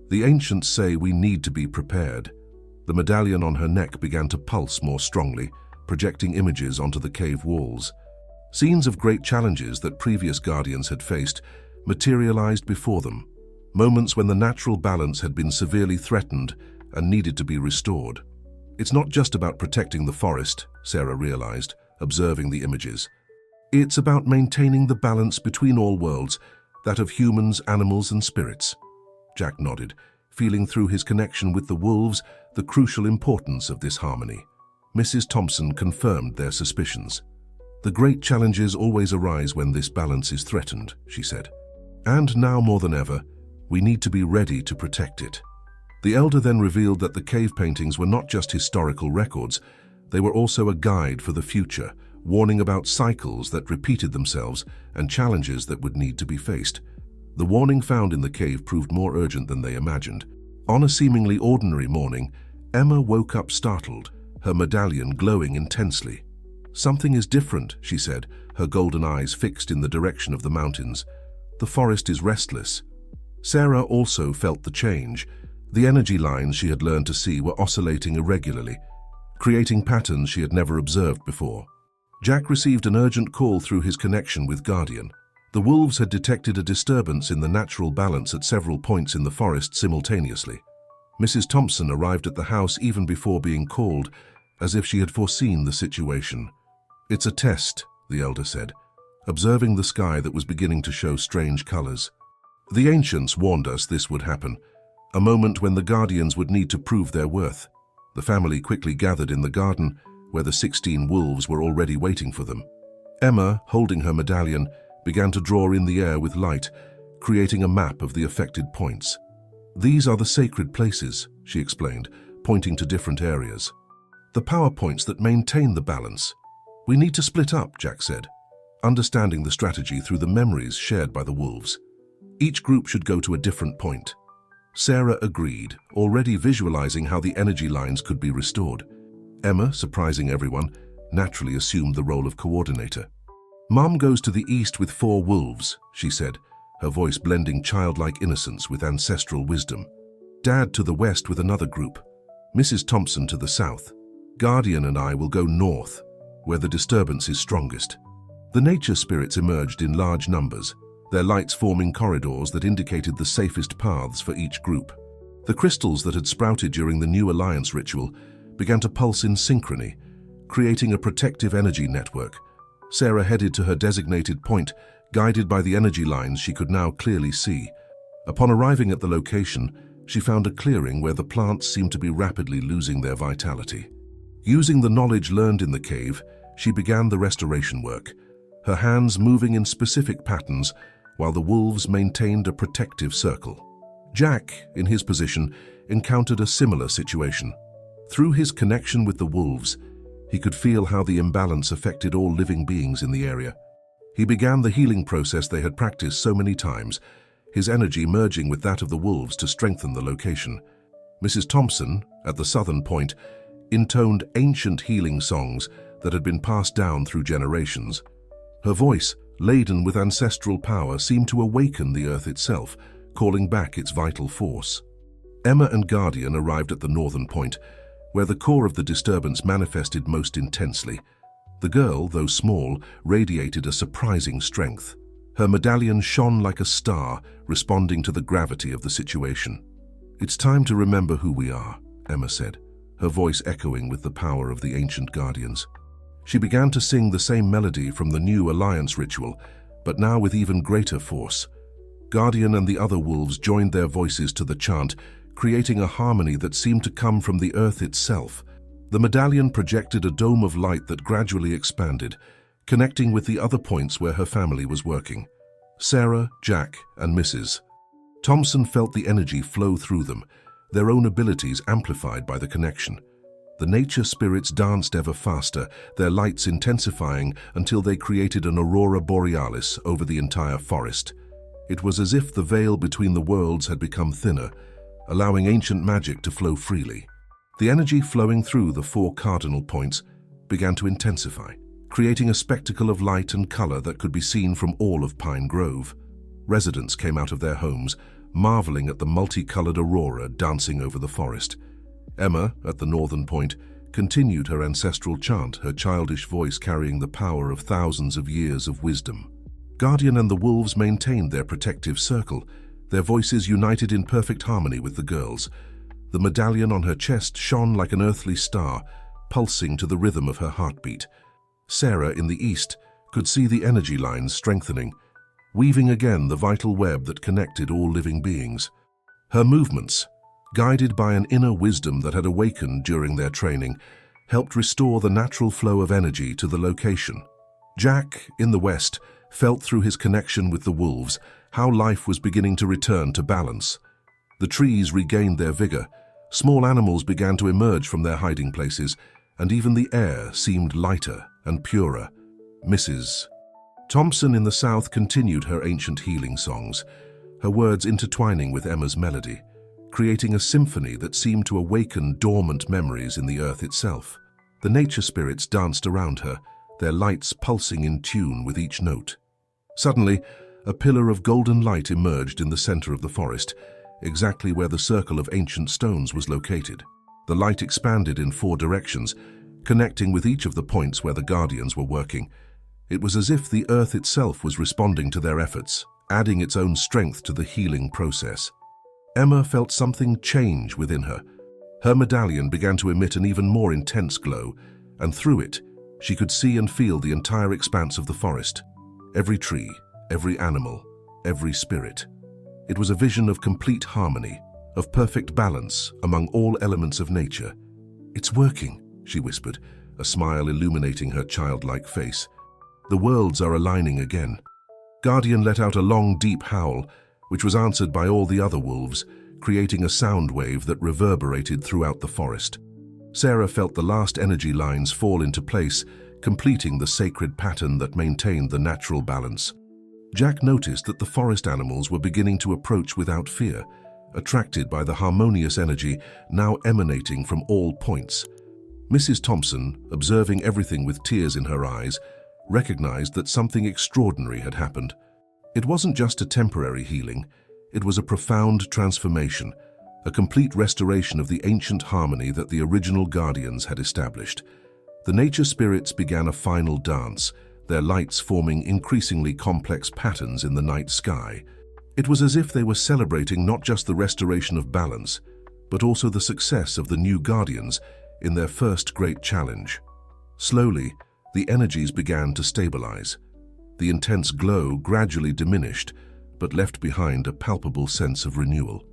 "The ancients say we need to be prepared." The medallion on her neck began to pulse more strongly, projecting images onto the cave walls. Scenes of great challenges that previous guardians had faced materialized before them, moments when the natural balance had been severely threatened and needed to be restored. "It's not just about protecting the forest," Sarah realized, observing the images. "It's about maintaining the balance between all worlds, that of humans, animals, and spirits." Jack nodded, feeling through his connection with the wolves the crucial importance of this harmony. Mrs. Thompson confirmed their suspicions. "The great challenges always arise when this balance is threatened," she said. "And now more than ever, we need to be ready to protect it." The elder then revealed that the cave paintings were not just historical records, they were also a guide for the future, warning about cycles that repeated themselves and challenges that would need to be faced. The warning found in the cave proved more urgent than they imagined. On a seemingly ordinary morning, Emma woke up startled, her medallion glowing intensely. "Something is different," she said, her golden eyes fixed in the direction of the mountains. "The forest is restless." Sarah also felt the change. The energy lines she had learned to see were oscillating irregularly, creating patterns she had never observed before. Jack received an urgent call through his connection with Guardian. The wolves had detected a disturbance in the natural balance at several points in the forest simultaneously. Mrs. Thompson arrived at the house even before being called, as if she had foreseen the situation. "It's a test," the elder said, observing the sky that was beginning to show strange colors. "The ancients warned us this would happen, a moment when the guardians would need to prove their worth." The family quickly gathered in the garden, where the 16 wolves were already waiting for them. Emma, holding her medallion, began to draw in the air with light, creating a map of the affected points. "These are the sacred places," she explained, pointing to different areas. "The power points that maintain the balance." "We need to split up," Jack said, understanding the strategy through the memories shared by the wolves. Each group should go to a different point. Sarah agreed, already visualizing how the energy lines could be restored. Emma, surprising everyone, naturally assumed the role of coordinator. "Mom goes to the east with 4 wolves," she said, her voice blending childlike innocence with ancestral wisdom. "Dad to the west with another group. Mrs. Thompson to the south. Guardian and I will go north, where the disturbance is strongest." The nature spirits emerged in large numbers, their lights forming corridors that indicated the safest paths for each group. The crystals that had sprouted during the new alliance ritual began to pulse in synchrony, creating a protective energy network. Sarah headed to her designated point, guided by the energy lines she could now clearly see. Upon arriving at the location, she found a clearing where the plants seemed to be rapidly losing their vitality. Using the knowledge learned in the cave, she began the restoration work, her hands moving in specific patterns while the wolves maintained a protective circle. Jack, in his position, encountered a similar situation. Through his connection with the wolves, he could feel how the imbalance affected all living beings in the area. He began the healing process they had practiced so many times, his energy merging with that of the wolves to strengthen the location. Mrs. Thompson, at the southern point, intoned ancient healing songs that had been passed down through generations. Her voice, laden with ancestral power, seemed to awaken the earth itself, calling back its vital force. Emma and Guardian arrived at the northern point, where the core of the disturbance manifested most intensely. The girl, though small, radiated a surprising strength. Her medallion shone like a star, responding to the gravity of the situation. "It's time to remember who we are," Emma said, her voice echoing with the power of the ancient guardians. She began to sing the same melody from the new alliance ritual, but now with even greater force. Guardian and the other wolves joined their voices to the chant, creating a harmony that seemed to come from the earth itself. The medallion projected a dome of light that gradually expanded, connecting with the other points where her family was working. Sarah, Jack, and Mrs. Thompson felt the energy flow through them, their own abilities amplified by the connection. The nature spirits danced ever faster, their lights intensifying until they created an aurora borealis over the entire forest. It was as if the veil between the worlds had become thinner, allowing ancient magic to flow freely. The energy flowing through the 4 cardinal points began to intensify, creating a spectacle of light and color that could be seen from all of Pine Grove. Residents came out of their homes, marveling at the multicolored aurora dancing over the forest. Emma, at the northern point, continued her ancestral chant, her childish voice carrying the power of thousands of years of wisdom. Guardian and the wolves maintained their protective circle, their voices united in perfect harmony with the girls. The medallion on her chest shone like an earthly star, pulsing to the rhythm of her heartbeat. Sarah, in the east, could see the energy lines strengthening, weaving again the vital web that connected all living beings. Her movements, guided by an inner wisdom that had awakened during their training, helped restore the natural flow of energy to the location. Jack, in the west, felt through his connection with the wolves how life was beginning to return to balance. The trees regained their vigor, small animals began to emerge from their hiding places, and even the air seemed lighter and purer. Mrs. Thompson in the south continued her ancient healing songs, her words intertwining with Emma's melody, creating a symphony that seemed to awaken dormant memories in the earth itself. The nature spirits danced around her, their lights pulsing in tune with each note. Suddenly, a pillar of golden light emerged in the center of the forest, exactly where the circle of ancient stones was located. The light expanded in 4 directions, connecting with each of the points where the guardians were working. It was as if the earth itself was responding to their efforts, adding its own strength to the healing process. Emma felt something change within her. Her medallion began to emit an even more intense glow, and through it, she could see and feel the entire expanse of the forest. Every tree, every animal, every spirit. It was a vision of complete harmony, of perfect balance among all elements of nature. "It's working," she whispered, a smile illuminating her childlike face. The worlds are aligning again. Guardian let out a long, deep howl, which was answered by all the other wolves, creating a sound wave that reverberated throughout the forest. Sarah felt the last energy lines fall into place, completing the sacred pattern that maintained the natural balance. Jack noticed that the forest animals were beginning to approach without fear, attracted by the harmonious energy now emanating from all points. Mrs. Thompson, observing everything with tears in her eyes, recognized that something extraordinary had happened. It wasn't just a temporary healing, it was a profound transformation, a complete restoration of the ancient harmony that the original guardians had established. The nature spirits began a final dance, their lights forming increasingly complex patterns in the night sky. It was as if they were celebrating not just the restoration of balance, but also the success of the new guardians in their first great challenge. Slowly, the energies began to stabilize. The intense glow gradually diminished, but left behind a palpable sense of renewal.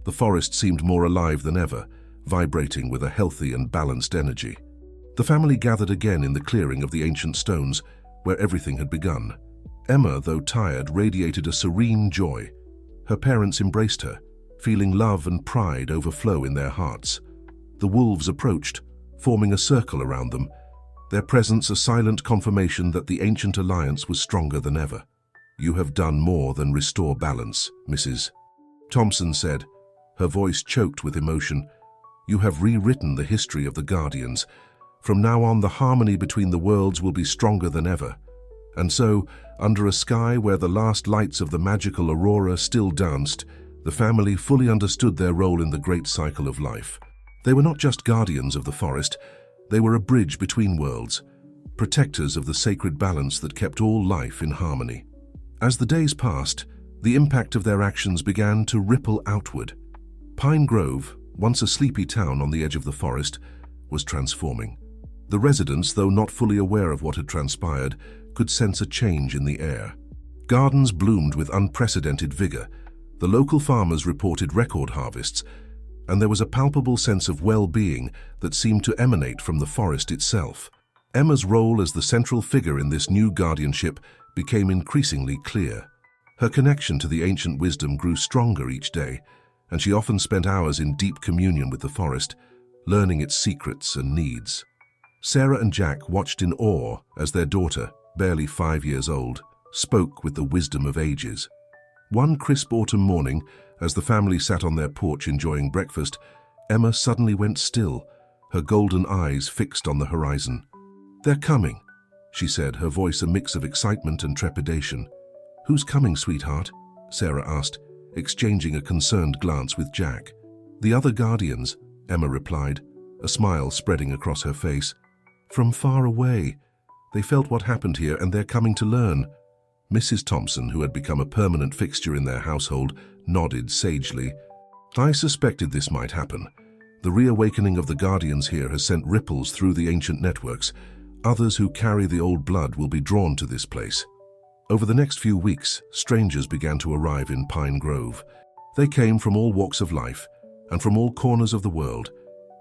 The forest seemed more alive than ever, vibrating with a healthy and balanced energy. The family gathered again in the clearing of the ancient stones, where everything had begun. Emma, though tired, radiated a serene joy. Her parents embraced her, feeling love and pride overflow in their hearts. The wolves approached, forming a circle around them, their presence a silent confirmation that the ancient alliance was stronger than ever. "You have done more than restore balance, Mrs. Thompson said, her voice choked with emotion. "You have rewritten the history of the Guardians. From now on, the harmony between the worlds will be stronger than ever." And so, under a sky where the last lights of the magical aurora still danced, the family fully understood their role in the great cycle of life. They were not just guardians of the forest, they were a bridge between worlds, protectors of the sacred balance that kept all life in harmony. As the days passed, the impact of their actions began to ripple outward. Pine Grove, once a sleepy town on the edge of the forest, was transforming. The residents, though not fully aware of what had transpired, could sense a change in the air. Gardens bloomed with unprecedented vigor. The local farmers reported record harvests, and there was a palpable sense of well-being that seemed to emanate from the forest itself. Emma's role as the central figure in this new guardianship became increasingly clear. Her connection to the ancient wisdom grew stronger each day, and she often spent hours in deep communion with the forest, learning its secrets and needs. Sarah and Jack watched in awe as their daughter, barely 5 years old, spoke with the wisdom of ages. One crisp autumn morning, as the family sat on their porch enjoying breakfast, Emma suddenly went still, her golden eyes fixed on the horizon. "They're coming," she said, her voice a mix of excitement and trepidation. "Who's coming, sweetheart?" Sarah asked, exchanging a concerned glance with Jack. "The other guardians," Emma replied, a smile spreading across her face. "From far away. They felt what happened here and they're coming to learn." Mrs. Thompson, who had become a permanent fixture in their household, nodded sagely. "I suspected this might happen. The reawakening of the guardians here has sent ripples through the ancient networks. Others who carry the old blood will be drawn to this place." Over the next few weeks, strangers began to arrive in Pine Grove. They came from all walks of life and from all corners of the world,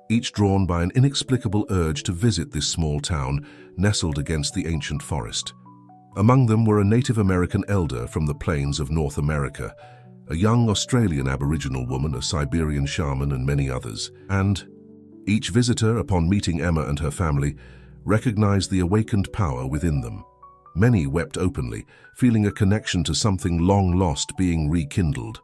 each drawn by an inexplicable urge to visit this small town nestled against the ancient forest. Among them were a Native American elder from the plains of North America, a young Australian Aboriginal woman, a Siberian shaman, and many others. And each visitor, upon meeting Emma and her family, recognized the awakened power within them. Many wept openly, feeling a connection to something long lost being rekindled.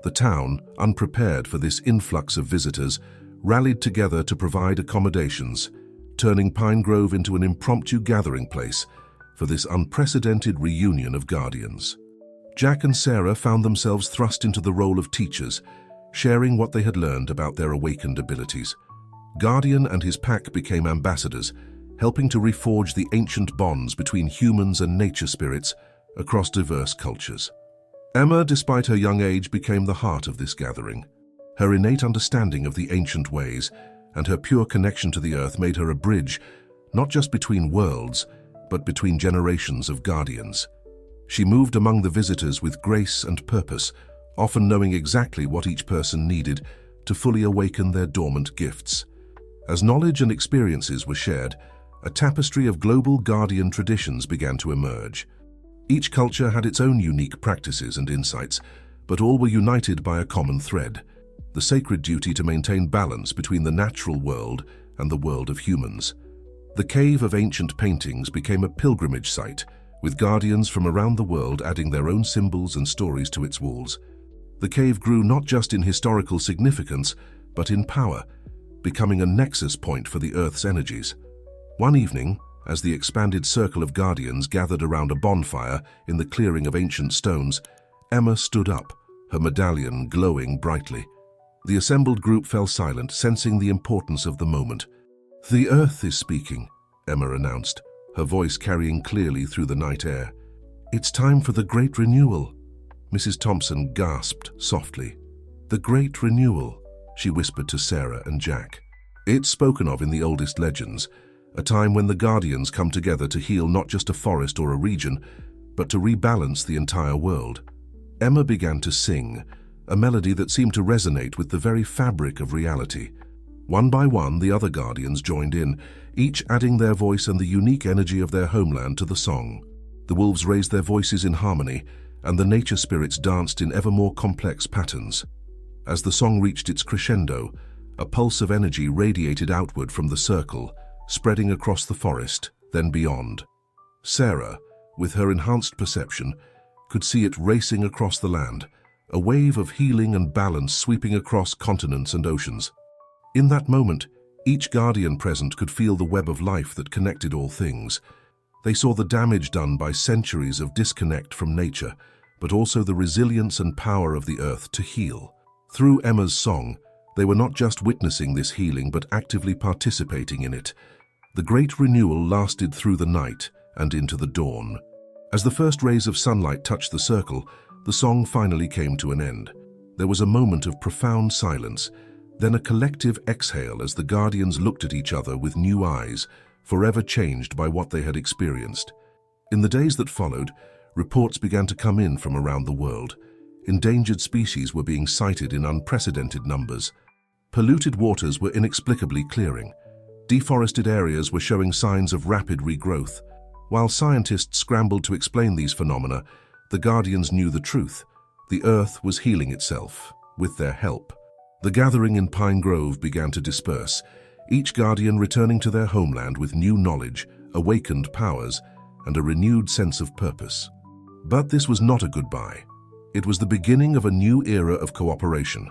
The town, unprepared for this influx of visitors, rallied together to provide accommodations, turning Pine Grove into an impromptu gathering place for this unprecedented reunion of guardians. Jack and Sarah found themselves thrust into the role of teachers, sharing what they had learned about their awakened abilities. Guardian and his pack became ambassadors, helping to reforge the ancient bonds between humans and nature spirits across diverse cultures. Emma, despite her young age, became the heart of this gathering. Her innate understanding of the ancient ways and her pure connection to the earth made her a bridge, not just between worlds, but between generations of guardians. She moved among the visitors with grace and purpose, often knowing exactly what each person needed to fully awaken their dormant gifts. As knowledge and experiences were shared, a tapestry of global guardian traditions began to emerge. Each culture had its own unique practices and insights, but all were united by a common thread: the sacred duty to maintain balance between the natural world and the world of humans. The Cave of Ancient Paintings became a pilgrimage site, with guardians from around the world adding their own symbols and stories to its walls. The cave grew not just in historical significance, but in power, becoming a nexus point for the Earth's energies. One evening, as the expanded circle of guardians gathered around a bonfire in the clearing of ancient stones, Emma stood up, her medallion glowing brightly. The assembled group fell silent, sensing the importance of the moment. "The Earth is speaking," Emma announced, her voice carrying clearly through the night air. "It's time for the Great Renewal." Mrs. Thompson gasped softly. "The Great Renewal," she whispered to Sarah and Jack. "It's spoken of in the oldest legends, a time when the Guardians come together to heal not just a forest or a region, but to rebalance the entire world." Emma began to sing, a melody that seemed to resonate with the very fabric of reality. One by one, the other Guardians joined in, each adding their voice and the unique energy of their homeland to the song. The wolves raised their voices in harmony, and the nature spirits danced in ever more complex patterns. As the song reached its crescendo, a pulse of energy radiated outward from the circle, spreading across the forest, then beyond. Sarah, with her enhanced perception, could see it racing across the land, a wave of healing and balance sweeping across continents and oceans. In that moment, each guardian present could feel the web of life that connected all things. They saw the damage done by centuries of disconnect from nature, but also the resilience and power of the earth to heal. Through Emma's song, they were not just witnessing this healing, but actively participating in it. The Great Renewal lasted through the night and into the dawn. As the first rays of sunlight touched the circle, the song finally came to an end. There was a moment of profound silence, then a collective exhale as the Guardians looked at each other with new eyes, forever changed by what they had experienced. In the days that followed, reports began to come in from around the world. Endangered species were being sighted in unprecedented numbers. Polluted waters were inexplicably clearing. Deforested areas were showing signs of rapid regrowth. While scientists scrambled to explain these phenomena, the Guardians knew the truth. The Earth was healing itself, with their help. The gathering in Pine Grove began to disperse, each Guardian returning to their homeland with new knowledge, awakened powers, and a renewed sense of purpose. But this was not a goodbye. It was the beginning of a new era of cooperation.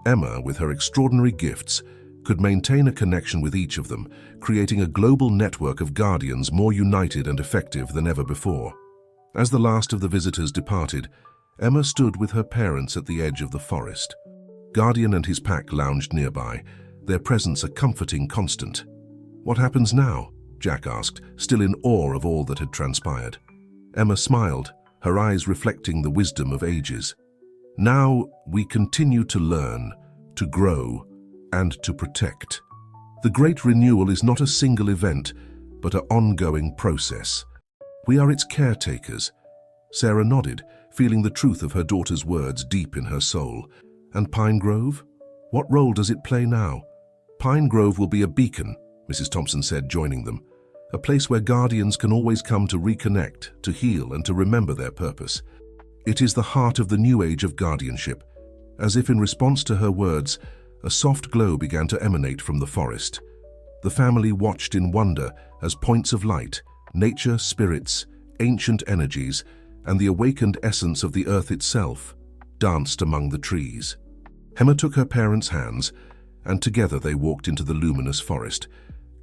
Emma, with her extraordinary gifts, could maintain a connection with each of them, creating a global network of Guardians more united and effective than ever before. As the last of the visitors departed, Emma stood with her parents at the edge of the forest. Guardian and his pack lounged nearby, their presence a comforting constant. "What happens now?" Jack asked, still in awe of all that had transpired. Emma smiled, her eyes reflecting the wisdom of ages. "Now we continue to learn, to grow, and to protect. The Great Renewal is not a single event, but an ongoing process. We are its caretakers." Sarah nodded, feeling the truth of her daughter's words deep in her soul. "And Pine Grove? What role does it play now?" "Pine Grove will be a beacon," Mrs. Thompson said, joining them. "A place where Guardians can always come to reconnect, to heal, and to remember their purpose. It is the heart of the new age of guardianship." As if in response to her words, a soft glow began to emanate from the forest. The family watched in wonder as points of light, nature, spirits, ancient energies, and the awakened essence of the earth itself danced among the trees. Emma took her parents' hands, and together they walked into the luminous forest,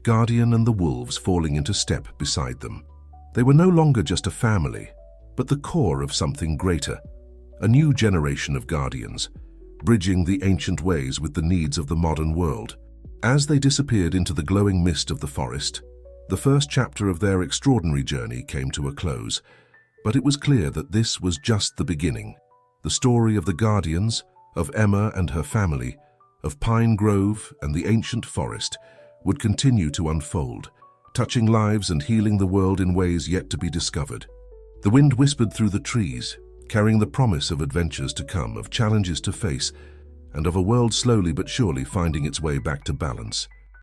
Guardian and the wolves falling into step beside them. They were no longer just a family, but the core of something greater, a new generation of Guardians, bridging the ancient ways with the needs of the modern world. As they disappeared into the glowing mist of the forest, the first chapter of their extraordinary journey came to a close, but it was clear that this was just the beginning. The story of the Guardians, of Emma and her family, of Pine Grove and the ancient forest would continue to unfold, touching lives and healing the world in ways yet to be discovered. The wind whispered through the trees, carrying the promise of adventures to come, of challenges to face, and of a world slowly but surely finding its way back to balance.